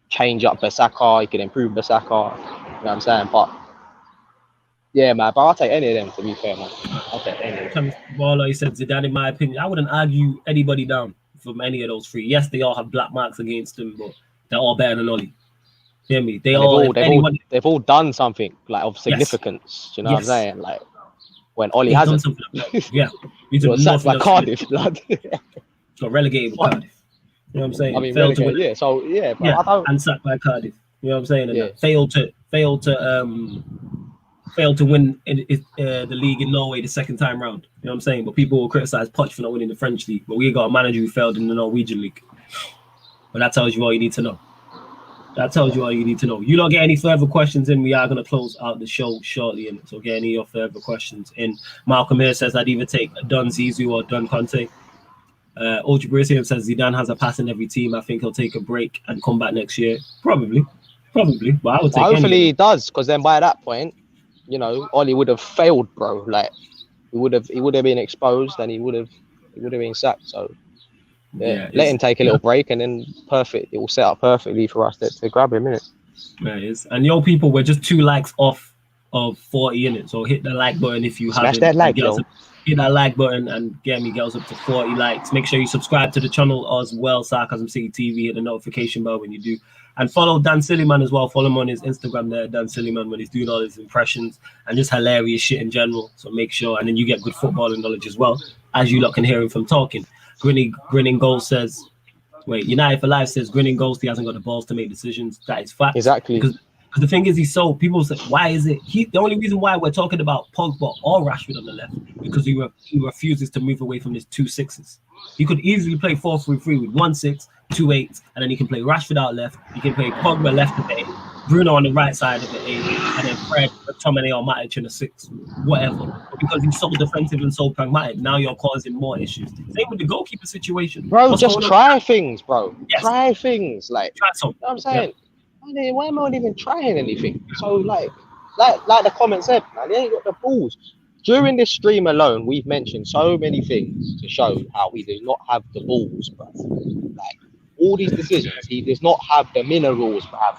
change up Bissaka. He can improve Bissaka. You know what I'm saying? But yeah, man. But I'll take any of them. To be fair, man. I'll take any of them. Baller, he said Zidane. In my opinion, I wouldn't argue anybody down from any of those 3. Yes, they all have black marks against them, but they're all better than Ollie. Hear me? They've all done something like of significance. You know what I'm saying? Like when Ollie hasn't. Yeah, he's sacked by Cardiff, blood. Got relegated with Cardiff. You know what I'm saying? I mean, relegated, yeah. So yeah, but I don't... and sacked by Cardiff. You know what I'm saying? And failed to win the league in Norway the second time round. You know what I'm saying? But people will criticize Poch for not winning the French league. But we got a manager who failed in the Norwegian league. But that tells you all you need to know. You don't get any further questions in. We are going to close out the show shortly. So get any of further questions in. Malcolm here says I'd either take Don Zizou or Don Conte. Ultra Brazilian says Zidane has a pass in every team. I think he'll take a break and come back next year. Probably. But I would take hopefully he does, because then by that point, you know, Ollie would have failed, bro. Like he would have been exposed and he would have been sacked. So let him take a little break and then perfect. It will set up perfectly for us to grab him, innit? Yeah, it is. And people, we're just 2 likes off of 40 in it. So hit the like button if you haven't. Smash that like, yo. Hit that like button and get me girls up to 40 likes. Make sure you subscribe to the channel as well, Sarcasm City TV. Hit the notification bell when you do. And follow Dan Sillyman as well. Follow him on his Instagram there, Dan Sillyman, when he's doing all his impressions and just hilarious shit in general. So make sure, and then you get good footballing knowledge as well, as you lot can hear him from talking. Grinning Gold says, United for Life says Grinning Ghost, he hasn't got the balls to make decisions. That is fact. Exactly. Because the thing is, people say, why is it? The only reason why we're talking about Pogba or Rashford on the left, because he refuses to move away from his 2 6s. He could easily play 4-3-3 with 1 6, 2 8s, and then he can play Rashford out left. He can play Pogba left of the 8, Bruno on the right side of the 8, and then Fred, McTominay or Matic in a 6, whatever. But because he's so defensive and so pragmatic, now you're causing more issues. Same with the goalkeeper situation. Bro, just try things, bro. Yes. Try things. Like, try something. You know what I'm saying? why am I not even trying anything? So like the comment said, man, they ain't got the balls. During this stream alone, we've mentioned so many things to show how he does not have the balls, bro. Like all these decisions, he does not have the minerals, bruv.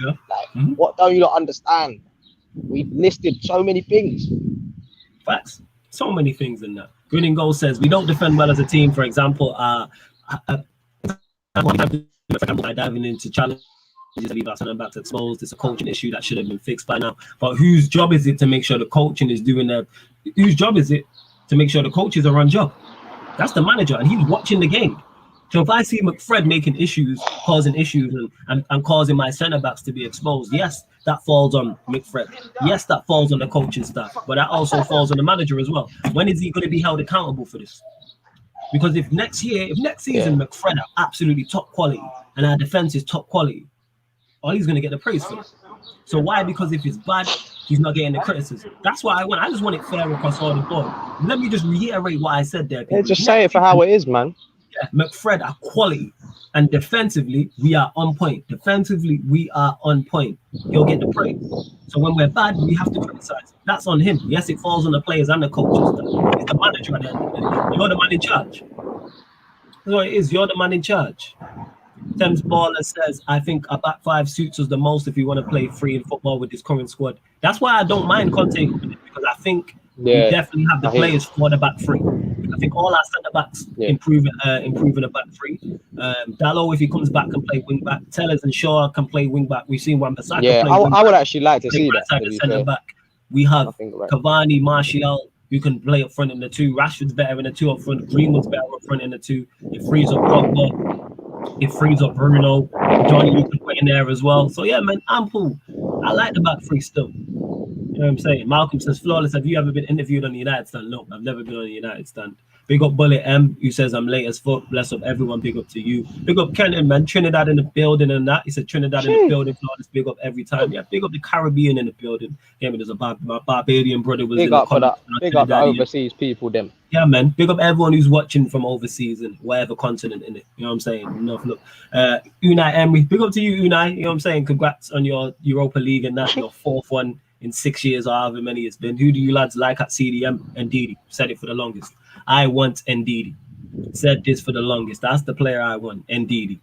Yeah. Like, what don't you not understand? We've listed so many things. Facts. So many things in that. Green and Gold says we don't defend well as a team. For example, by diving into challenges, leave us and back to exposed. It's a coaching issue that should have been fixed by now. But whose job is it to make sure the coaching is doing their? Whose job is it to make sure the coaches are on job? That's the manager, and he's watching the game. So if I see McFred making issues, causing issues, and causing my centre backs to be exposed, yes, that falls on McFred. Yes, that falls on the coaching staff, but that also falls on the manager as well. When is he going to be held accountable for this? Because if next season McFred are absolutely top quality and our defense is top quality, all he's going to get the praise for. So why? Because if it's bad, he's not getting the criticism. That's why I just want it fair across all the board. Let me just reiterate what I said there. Yeah, just say it for how it is, man. Yeah, McFred are quality, and defensively we are on point. Defensively we are on point. He'll get the praise. So when we're bad, we have to criticize. That's on him. Yes, it falls on the players and the coaches. It's the manager at the end of the day. You're the man in charge. That's what it is. You're the man in charge. Thames Baller says, I think a back five suits us the most if we want to play free in football with this current squad. That's why I don't mind Conte, because I think we definitely have the players for the back three. I think all our centre backs improving the back three. Dallo, if he comes back, can play wing back. Tellers and Shaw can play wing back. We've seen Wan-Bissaka play wing I would actually like to see that. Centre back. We have Cavani, Martial, who can play up front in the two. Rashford's better in the two up front. Greenwood's better up front in the two. It frees up Pogba. It frees up Bruno. Johnny, you can put in there as well. So yeah, man, ample. I like the back three still. You know what I'm saying? Malcolm says, Flawless, have you ever been interviewed on the United stand? No, I've never been on the United stand. Big up Bullet M, who says, I'm late as fuck. Bless up everyone. Big up to you. Big up Kenan, man. Trinidad in the building and that. He said, Trinidad in the building. Flawless, big up every time. Yeah, big up the Caribbean in the building. Yeah, there's my Barbadian brother was big in up the for that. Big up the overseas people, them. Yeah, man. Big up everyone who's watching from overseas and whatever continent in it. You know what I'm saying? Enough. Look, Unai Emery. Big up to you, Unai. You know what I'm saying? Congrats on your Europa League and that. Your fourth one in 6 years or however many it's been. Who do you lads like at CDM? Ndidi. Said it for the longest. I want Ndidi. Said this for the longest. That's the player I want. Ndidi.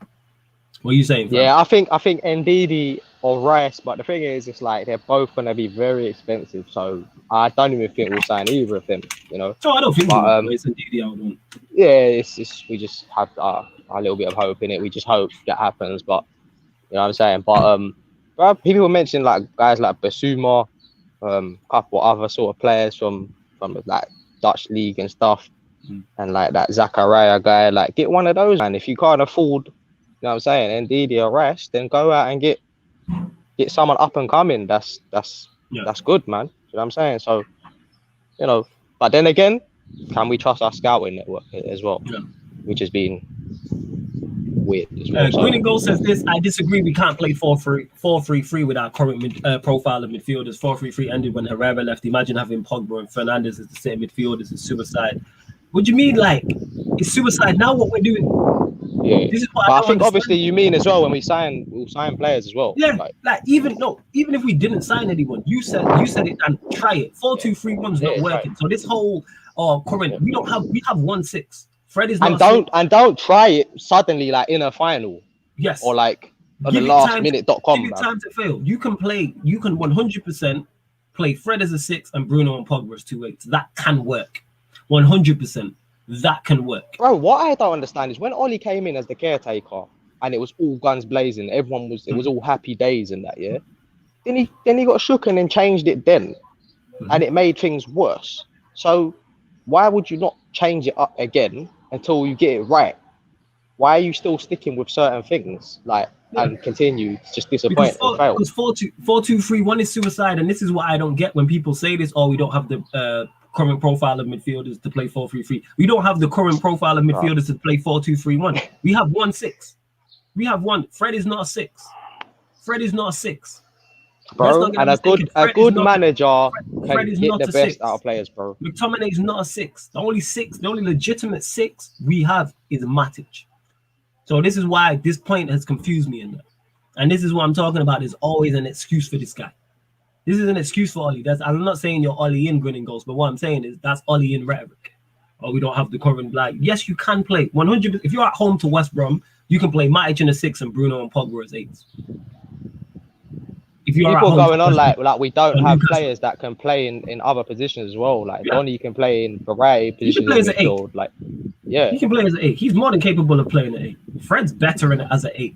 What are you saying, fam? Yeah, I think Ndidi or Rice, but the thing is, it's like they're both gonna be very expensive. So I don't even think we'll sign either of them. You know. So I don't think it's Ndidi I would want. Yeah, it's we just have a little bit of hope in it. We just hope that happens. But you know what I'm saying. But people mention like guys like Basuma, couple other sort of players from like Dutch league and stuff, and like that Zakaria guy. Like get one of those, man. If you can't afford, you know what I'm saying, Ndidi or Rice, then go out and get someone up and coming. That's good, man. You know what I'm saying? So, you know, but then again, can we trust our scouting network as well? Yeah. Which has been weird as well. Green and Gold says this. I disagree. We can't play 4-3-3 with our current profile of midfielders. 4-3-3 ended when Herrera left. Imagine having Pogba and Fernandes as the same midfielders. Is suicide. What do you mean? Like it's suicide now? What we're doing? Yeah. This is what I think. Obviously, you mean as well when we'll sign players as well. Yeah. Like even if we didn't sign anyone, you said it and try it. 4-2-3-1's not working. Right. So this whole current we have 1-6. Fred is not don't try it suddenly like in a final. Yes. Or like on the lastminute.com. Give it time to fail. You can 100% play Fred as a 6 and Bruno and Pogba as 2-8s. That can work. 100%. That can work. Bro, what I don't understand is when Oli came in as the caretaker and it was all guns blazing, it was all happy days and that, yeah. Then he got shook and then changed it then. And it made things worse. So why would you not change it up again until you get it right? Why are you still sticking with certain things and continue to just disappoint and fail? Because 4-2-3-1 is suicide, and this is what I don't get when people say this. Oh, we don't have the current profile of midfielders to play 4-3-3. We don't have the current profile of midfielders to play 4-2-3-1. We have 1-6. We have one. Fred is not a 6. Fred is not a 6. Bro, and a good manager can get the best out of players, bro. McTominay is not a 6. The only legitimate 6 we have is Matic. So this is why this point has confused me in that. And this is what I'm talking about. There's always an excuse for this guy. This is an excuse for Ollie. I'm not saying you're Ollie in grinning goals, but what I'm saying is that's Ollie in rhetoric. Or we don't have the current, like, yes, you can play 100. If you're at home to West Brom, you can play Matic in a 6 and Bruno and Pogba as 8s. If you're people at home going on like we don't have Newcastle, players that can play in other positions as well. Like Donny can play in variety positions in midfield. Like, yeah, he can play as an 8. He's more than capable of playing an 8. Fred's better in it as an 8.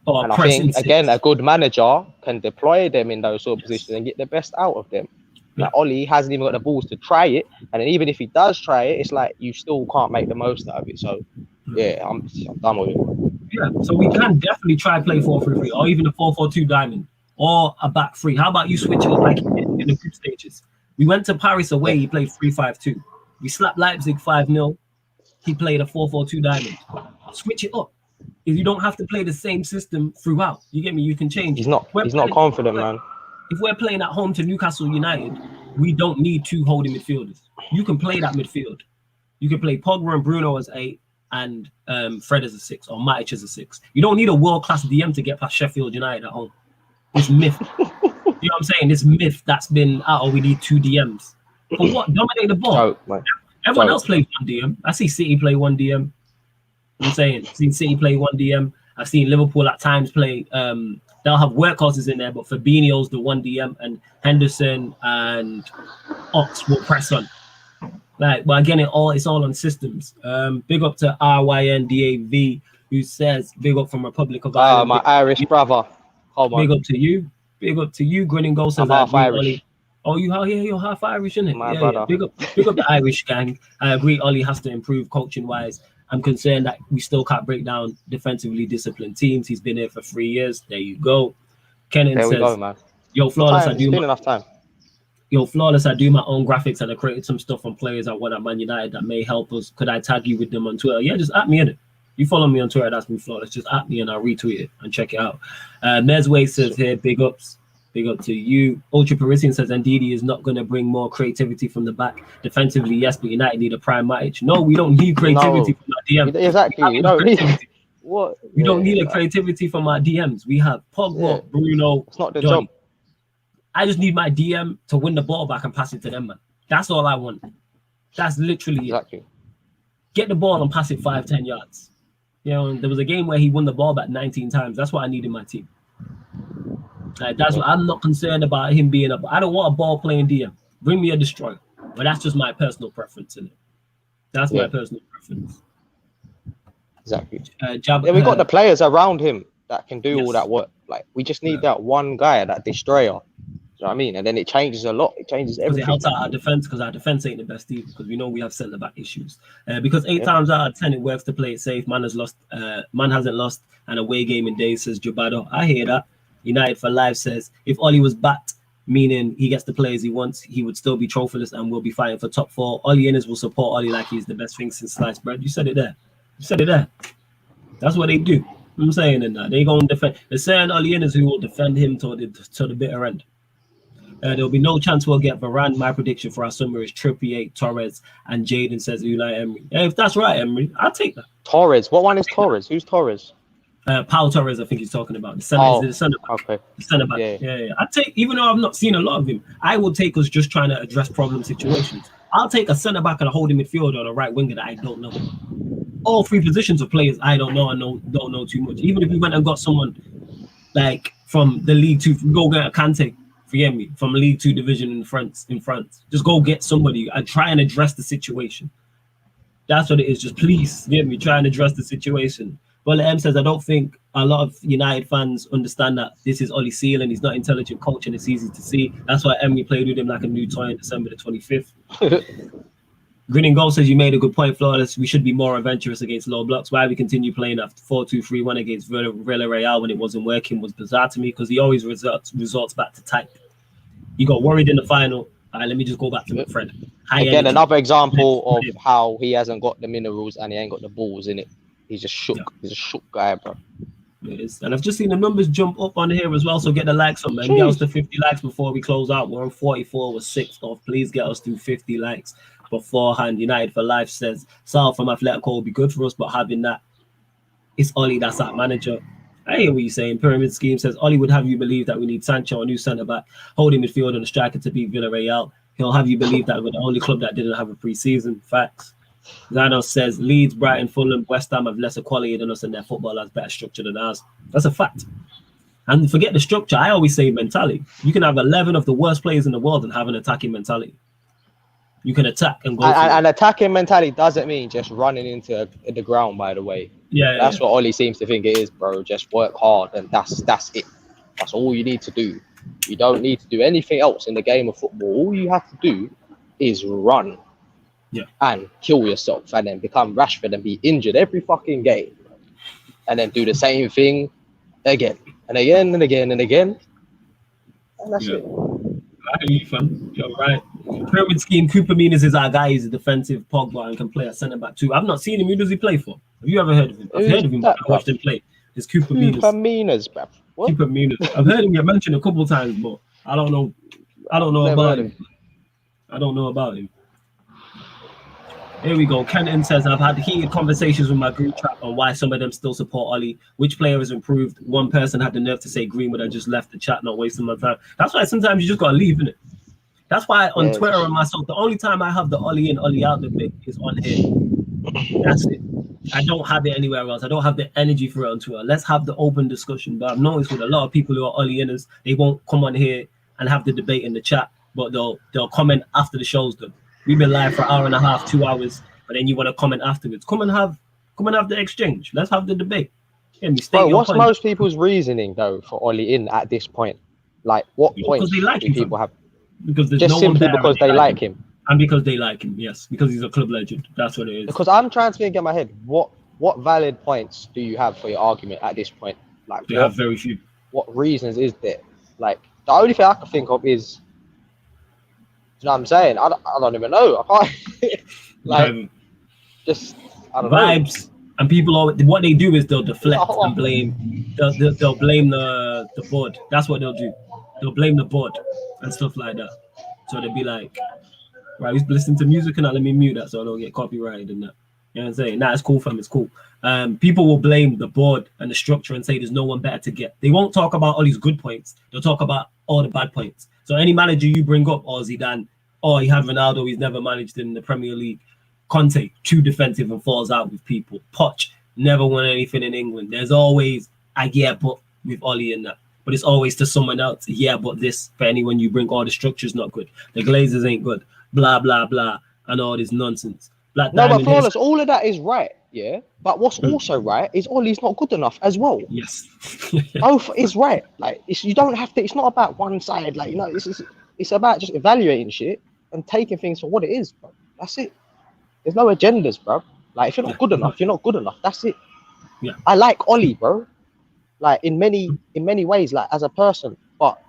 And I think again, a good manager can deploy them in those sort of positions and get the best out of them. Like Ollie hasn't even got the balls to try it, and then even if he does try it, it's like you still can't make the most out of it. So yeah, I'm done with it. Yeah, so we can definitely try play 4-3-3 or even a 4-4-2 diamond or a back 3. How about you switch it up like in the group stages? We went to Paris away. He played 3-5-2. We slapped Leipzig 5-0. He played a 4-4-2 diamond. Switch it up. If you don't have to play the same system throughout, you get me? You can change. He's not confident, man. If we're playing at home to Newcastle United, we don't need 2 holding midfielders. You can play that midfield. You can play Pogba and Bruno as 8 and Fred as a 6 or Matic as a 6. You don't need a world-class DM to get past Sheffield United at home. This myth. You know what I'm saying? This myth that's been out, or we need 2 DMs. For what? Dominate the ball. Everyone else plays 1 DM. I see City play 1 DM. I'm saying, I've seen City play 1 DM. I've seen Liverpool at times play. They'll have workhorses in there, but Fabinho's the 1 DM, and Henderson and Ox will press on. Like, but again, it's all on systems. Big up to RYNDAV, who says, "Big up from Republic of Ireland." My Irish brother. Big up to you. Big up to you. Grinning Goal says, I'm half Irish. Ollie. Oh, you're half Irish, isn't it? My brother. Big up the Irish gang. I agree. Ollie has to improve coaching wise. I'm concerned that we still can't break down defensively disciplined teams. He's been here for 3 years. There you go. Kenan says, go, man. Yo, Flawless, it's been enough time. Yo, Flawless, I do my own graphics and I created some stuff on players I want at Man United that may help us. Could I tag you with them on Twitter? Yeah, just at me in it. You follow me on Twitter, that's me, Flawless. Just at me and I'll retweet it and check it out. Mesway says here, big ups. Big up to you. Ultra Parisian says Ndidi is not going to bring more creativity from the back. Defensively, yes, but United need a prime Matic. No, we don't need creativity from our DMs. Exactly. We don't need what? We don't need a creativity from our DMs. We have Pogba, Bruno. It's not the Johnny. job. I just need my DM to win the ball back and pass it to them, man. That's all I want. That's literally it. Get the ball and pass it 5-10 yards. You know, there was a game where he won the ball back 19 times. That's what I need in my team. That's what I'm not concerned about him being up. I don't want a ball playing DM. Bring me a destroyer. But that's just my personal preference in it. That's my personal preference. Exactly. We got the players around him that can do all that work. Like we just need that one guy, that destroyer. You know what I mean? And then it changes a lot. It changes everything. It helps out our defense because our defense ain't the best either because we know we have centre back issues. Because 8 times out of 10 it works to play it safe. Man hasn't lost an away game in days, says Jabado. I hear that. United for Life says if Ollie was backed, meaning he gets the players he wants, he would still be trophyless and will be fighting for top 4. Ollie Innes will support Ollie like he's the best thing since sliced bread. You said it there. That's what they do. I'm saying in that. They go and defend. There's certain Ollie Innes who will defend him to the bitter end. There'll be no chance we'll get Varane. My prediction for our summer is Trippier, Torres, and Jaden, says Unai Emery. If that's right, Emery, I'll take that. Torres. What one is Torres? Who's Torres? Paul Torres, I think he's talking about. The center back. Okay. The center back. Yeah. I take, even though I've not seen a lot of him, I will take us just trying to address problem situations. I'll take a center back and a holding midfielder or a right winger that I don't know. All 3 positions of players I don't know and don't know too much. Even if we went and got someone like from the League 2, go get a Kante, forget me, from League 2 division in France. Just go get somebody and try and address the situation. That's what it is. Just please, get me, try and address the situation. Well, M says, I don't think a lot of United fans understand that this is Ollie Seal and he's not intelligent coach and it's easy to see. That's why Emery played with him like a new toy on December the 25th. Grinning Goal says, you made a good point, Flawless. We should be more adventurous against low blocks. Why we continue playing after 4-2-3-1 against Villarreal when it wasn't working was bizarre to me because he always resorts back to type. He got worried in the final. All right, let me just go back to Fred. Again, another example of how he hasn't got the minerals and he ain't got the balls in it. He's just shook. Yeah. He's a shook guy, bro. It is. And I've just seen the numbers jump up on here as well. So get the likes up, man. Get us to 50 likes before we close out. We're on 44. We're 6th off. Please get us to 50 likes beforehand. United for Life says, Sal from Atletico will be good for us, but having that, it's Ollie that's our manager. I hear what you're saying. Pyramid scheme says Ollie would have you believe that we need Sancho, a new centre back, holding midfield, and a striker to beat Villarreal. He'll have you believe that we're the only club that didn't have a pre-season. Facts. Zano says Leeds, Brighton, Fulham, West Ham have lesser quality than us, and their football has better structure than ours. That's a fact. And forget the structure. I always say mentality. You can have 11 of the worst players in the world and have an attacking mentality. You can attack and go. And attacking mentality doesn't mean just running into the ground. By the way, that's what Ollie seems to think it is, bro. Just work hard, and that's it. That's all you need to do. You don't need to do anything else in the game of football. All you have to do is run, and kill yourself, and then become Rashford and be injured every fucking game, and then do the same thing again and again and again and again, and that's it. I hear you, fam. You're right. Pyramid scheme. Cooper Minas is our guy. He's a defensive Pogba and can play at centre back too. I've not seen him. Who does he play for? Have you ever heard of him? I've heard of him. But I watched him play. It's Cooper Minas. Cooper Minas, bruv. What? Cooper Minas. I've heard him get mentioned a couple of times, but I don't know. I don't know about him. I don't know about him. Here we go. Kenton says, I've had heated conversations with my group chat on why some of them still support Ollie. Which player has improved? One person had the nerve to say Greenwood. I just left the chat, not wasting my time. That's why sometimes you just got to leave, innit? That's why on Twitter and myself, the only time I have the Ollie in, Ollie out debate is on here. That's it. I don't have it anywhere else. I don't have the energy for it on Twitter. Let's have the open discussion. But I've noticed with a lot of people who are Ollie inners, they won't come on here and have the debate in the chat, but they'll comment after the show's done. We've been live for an hour and a half, 2 hours, but then you want to comment afterwards. Come and have the exchange. Let's have the debate. What's most people's reasoning though for Ollie in at this point? Like what points do people have? Because there's just no simply one because they like him. And because they like him, yes. Because he's a club legend. That's what it is. Because I'm trying to think in my head, what valid points do you have for your argument at this point? Like they have very few. What reasons is there? Like the only thing I can think of is, you know what I'm saying? I don't even know. I can't like just I don't vibes. Know. And people what they do is they'll deflect and blame. They'll blame the board. That's what they'll do. They'll blame the board and stuff like that. So they'll be like, right, he's listening to music and let me mute that so I don't get copyrighted and that. You know what I'm saying? Nah, it's cool, fam. It's cool. People will blame the board and the structure and say there's no one better to get. They won't talk about all these good points. They'll talk about all the bad points. So any manager you bring up, or Zidane, or you have Ronaldo, he's never managed in the Premier League. Conte, too defensive and falls out with people. Poch, never won anything in England. There's always but with Ollie in that. But it's always to someone else. Yeah, but this, for anyone you bring, all the structure's not good. The Glazers ain't good. Blah, blah, blah. And all this nonsense. But Flawless, all of that is right, yeah? But what's also right is Ollie's not good enough as well. Yes. Both is right. Like, you don't have to, it's not about one side. Like, you know, it's about just evaluating shit and taking things for what it is, bro. That's it. There's no agendas, bro. Like, if you're not good enough, you're not good enough. That's it. Yeah. I like Ollie, bro. Like in many ways, like as a person, but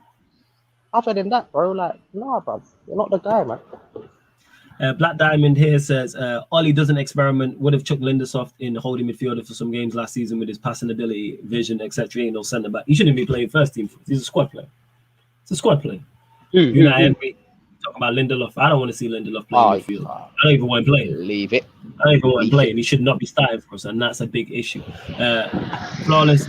other than that, bro, like nah, bro, you're not the guy, man. Black Diamond here says Ollie doesn't experiment. Would have chucked Lindelof in holding midfielder for some games last season with his passing ability, vision, etc. Ain't no centre back. He shouldn't be playing first team. He's a squad player. It's a squad player. Talking about Lindelof. I don't want to see Lindelof play midfield. I don't even want to play. Leave it. I don't even want to play him. He should not be starting for us, and that's a big issue. Flawless.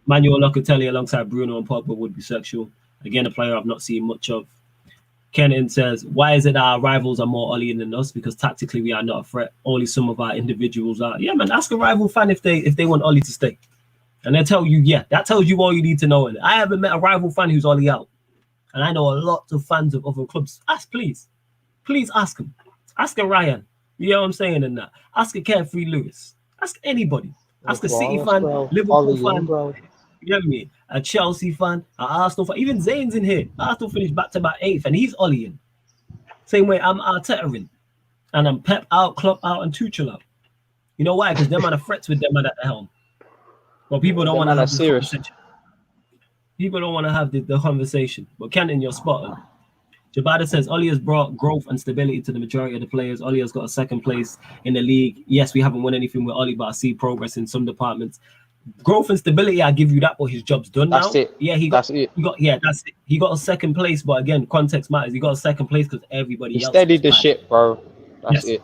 Manuel Locatelli alongside Bruno and Pogba would be sexual. Again, a player I've not seen much of. Kenan says, why is it that our rivals are more Ollie than us? Because tactically we are not a threat. Only some of our individuals are. Yeah, man, ask a rival fan if they want Ollie to stay. And they'll tell you, yeah, that tells you all you need to know. And I haven't met a rival fan who's Ollie out. And I know a lot of fans of other clubs. Ask, please. Please ask him. Ask a Ryan. You know what I'm saying in that? Ask a Carefree Lewis. Ask anybody. Ask a City fan, Liverpool fan. Bro. You know what I mean? A Chelsea fan, an Arsenal fan. Even Zane's in here. Arsenal finished back-to-back 8th, and he's Ollie in. Same way I'm Arteta in. And I'm Pep out, Klopp out, and Tuchel out. You know why? Because them are the threats with them at the helm. But people don't want to have serious. People don't want to have the conversation. But Kenton, you're spot on. Jabada says, Ollie has brought growth and stability to the majority of the players. Ollie has got a second place in the league. Yes, we haven't won anything with Ollie, but I see progress in some departments. Growth and stability, I give you that, but his job's done now. That's it. Yeah, that's it. He got a second place, but again, context matters. He got a second place because everybody else steadied the ship, bro. That's it.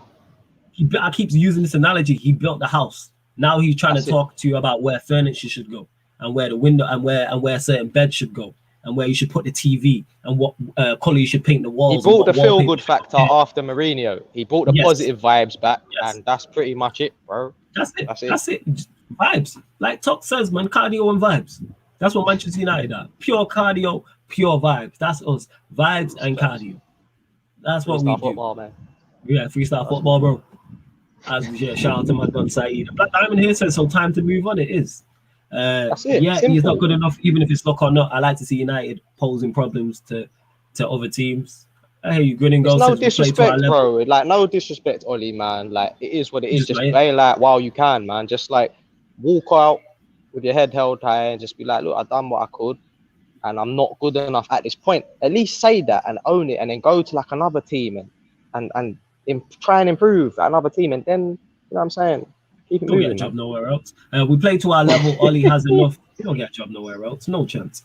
I keep using this analogy. He built the house. Now he's trying to talk to you about where furniture should go. and where the window and where certain beds should go, and where you should put the TV, and what color you should paint the He walls. brought and the what feel wallpaper good you should factor put there. after Mourinho. He brought the Yes. positive vibes back, Yes. and that's pretty much it, bro. That's it. That's it. That's it. Just vibes. Like Talk says, man, cardio and vibes. That's what Manchester United are. Pure cardio, pure vibes. That's us. Vibes and cardio. That's what we Freestyle do. football, man. Yeah, freestyle football, bro. As we share, shout out to my gun Saeed. Black Diamond here says, so time to move on. It is. That's it. Yeah, Simple. he's not good enough, even if it's luck or not. I like to see United posing problems to other teams. I hear you, grinning It's goal. no says we play to our disrespect, level. bro. Like, no disrespect, Ollie, man. Like, it is what it is. Just Just play it. play like while you can, man. Just like walk out with your head held high and just be like, look, I've done what I could, and I'm not good enough at this point. At least say that and own it, and then go to like another team and try and improve at another team, and then you know what I'm saying. Keep it Don't get a moving, job man. nowhere else. We play to our level. Ollie has enough. You don't get a job nowhere else. No chance.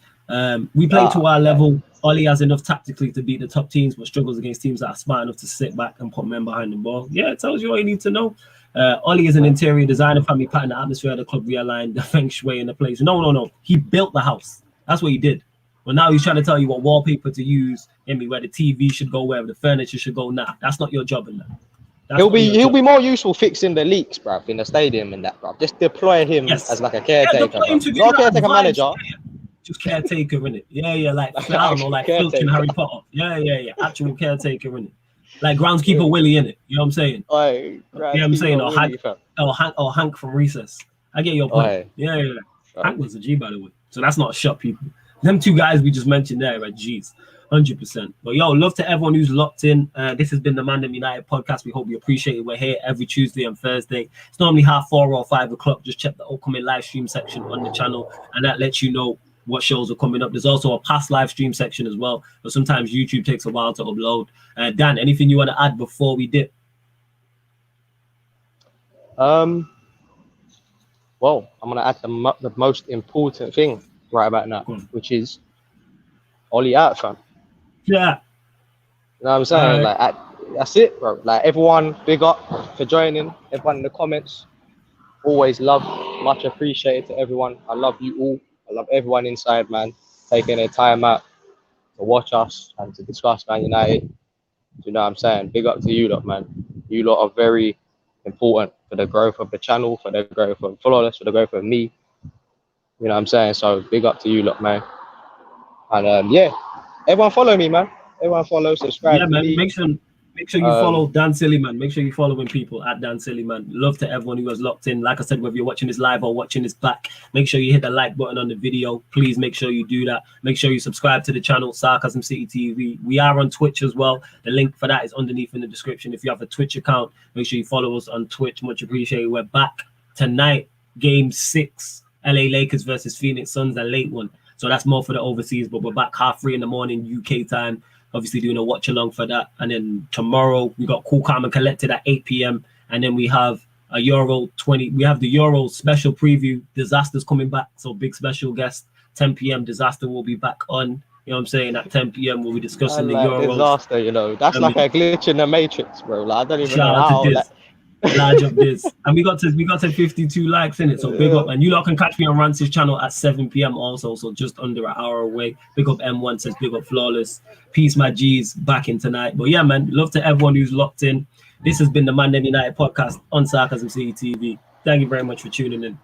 We play to our level. Ollie has enough tactically to beat the top teams, but struggles against teams that are smart enough to sit back and put men behind the ball. Yeah, it tells you all you need to know. Ollie is an interior designer, family pattern, the atmosphere of the club realigned, the feng shui in the place. No. He built the house. That's what he did. But now he's trying to tell you what wallpaper to use, where the TV should go, where the furniture should go. Nah, that's not your job in that. He'll be more useful fixing the leaks, bruv, in the stadium and that, bruv. Just deploy him as like a caretaker, bruv. Not a caretaker manager. Just caretaker in it. Yeah, like I don't know, like Filch and Harry Potter. Yeah. Actual caretaker in it. Like groundskeeper Willie in it. You know what I'm saying? You know what I'm saying? Or Hank from Recess. I get your point. Yeah. Hank was a G, by the way. So that's not a shot, people. Them two guys we just mentioned there are G's. 100%. But yo, love to everyone who's locked in. This has been the ManDem United podcast. We hope you appreciate it. We're here every Tuesday and Thursday. It's normally 4:30 or 5 o'clock. Just check the upcoming live stream section on the channel, and that lets you know what shows are coming up. There's also a past live stream section as well, but sometimes YouTube takes a while to upload. Dan, anything you want to add before we dip? Well, I'm gonna add the most important thing right about now, which is Ollie out, fam. Yeah. You know what I'm saying? Like, that's it, bro. Like, everyone, big up for joining. Everyone in the comments, always love, much appreciated to everyone. I love you all. I love everyone inside, man, taking their time out to watch us and to discuss Man United. You know what I'm saying? Big up to you lot, man. You lot are very important for the growth of the channel, for the growth of followers, for the growth of me. You know what I'm saying? So big up to you lot, man. And yeah, everyone follow me, man. Everyone follow, subscribe. Yeah, man. Me. Make sure you follow Dan Sillyman. Make sure you're following people at Dan Sillyman. Love to everyone who has locked in. Like I said, whether you're watching this live or watching this back, make sure you hit the like button on the video. Please make sure you do that. Make sure you subscribe to the channel, Sarcasm City TV. We are on Twitch as well. The link for that is underneath in the description. If you have a Twitch account, make sure you follow us on Twitch. Much appreciated. We're back tonight. Game 6. LA Lakers versus Phoenix Suns, a late one. So that's more for the overseas, but we're back 3:30 in the morning UK time. Obviously doing a watch along for that. And then tomorrow we got Cool Calm and Collected at 8 p.m. And then we have a Euro 20. We have the Euro special preview. Disaster's coming back. So big special guest, 10 p.m. Disaster will be back on. You know what I'm saying? At 10 p.m. we'll be discussing the Euros. Disaster, you know. That's like a glitch in the Matrix, bro. Like, I don't even know how. Large up this, and we got to 52 likes in it, so big up. And you lot can catch me on Rance's channel at 7 p.m. also, so just under an hour away. Big up M1 says big up Flawless. Peace, my G's, back in tonight. But yeah, man, love to everyone who's locked in. This has been the ManDem United podcast on Sarcasm City TV. Thank you very much for tuning in.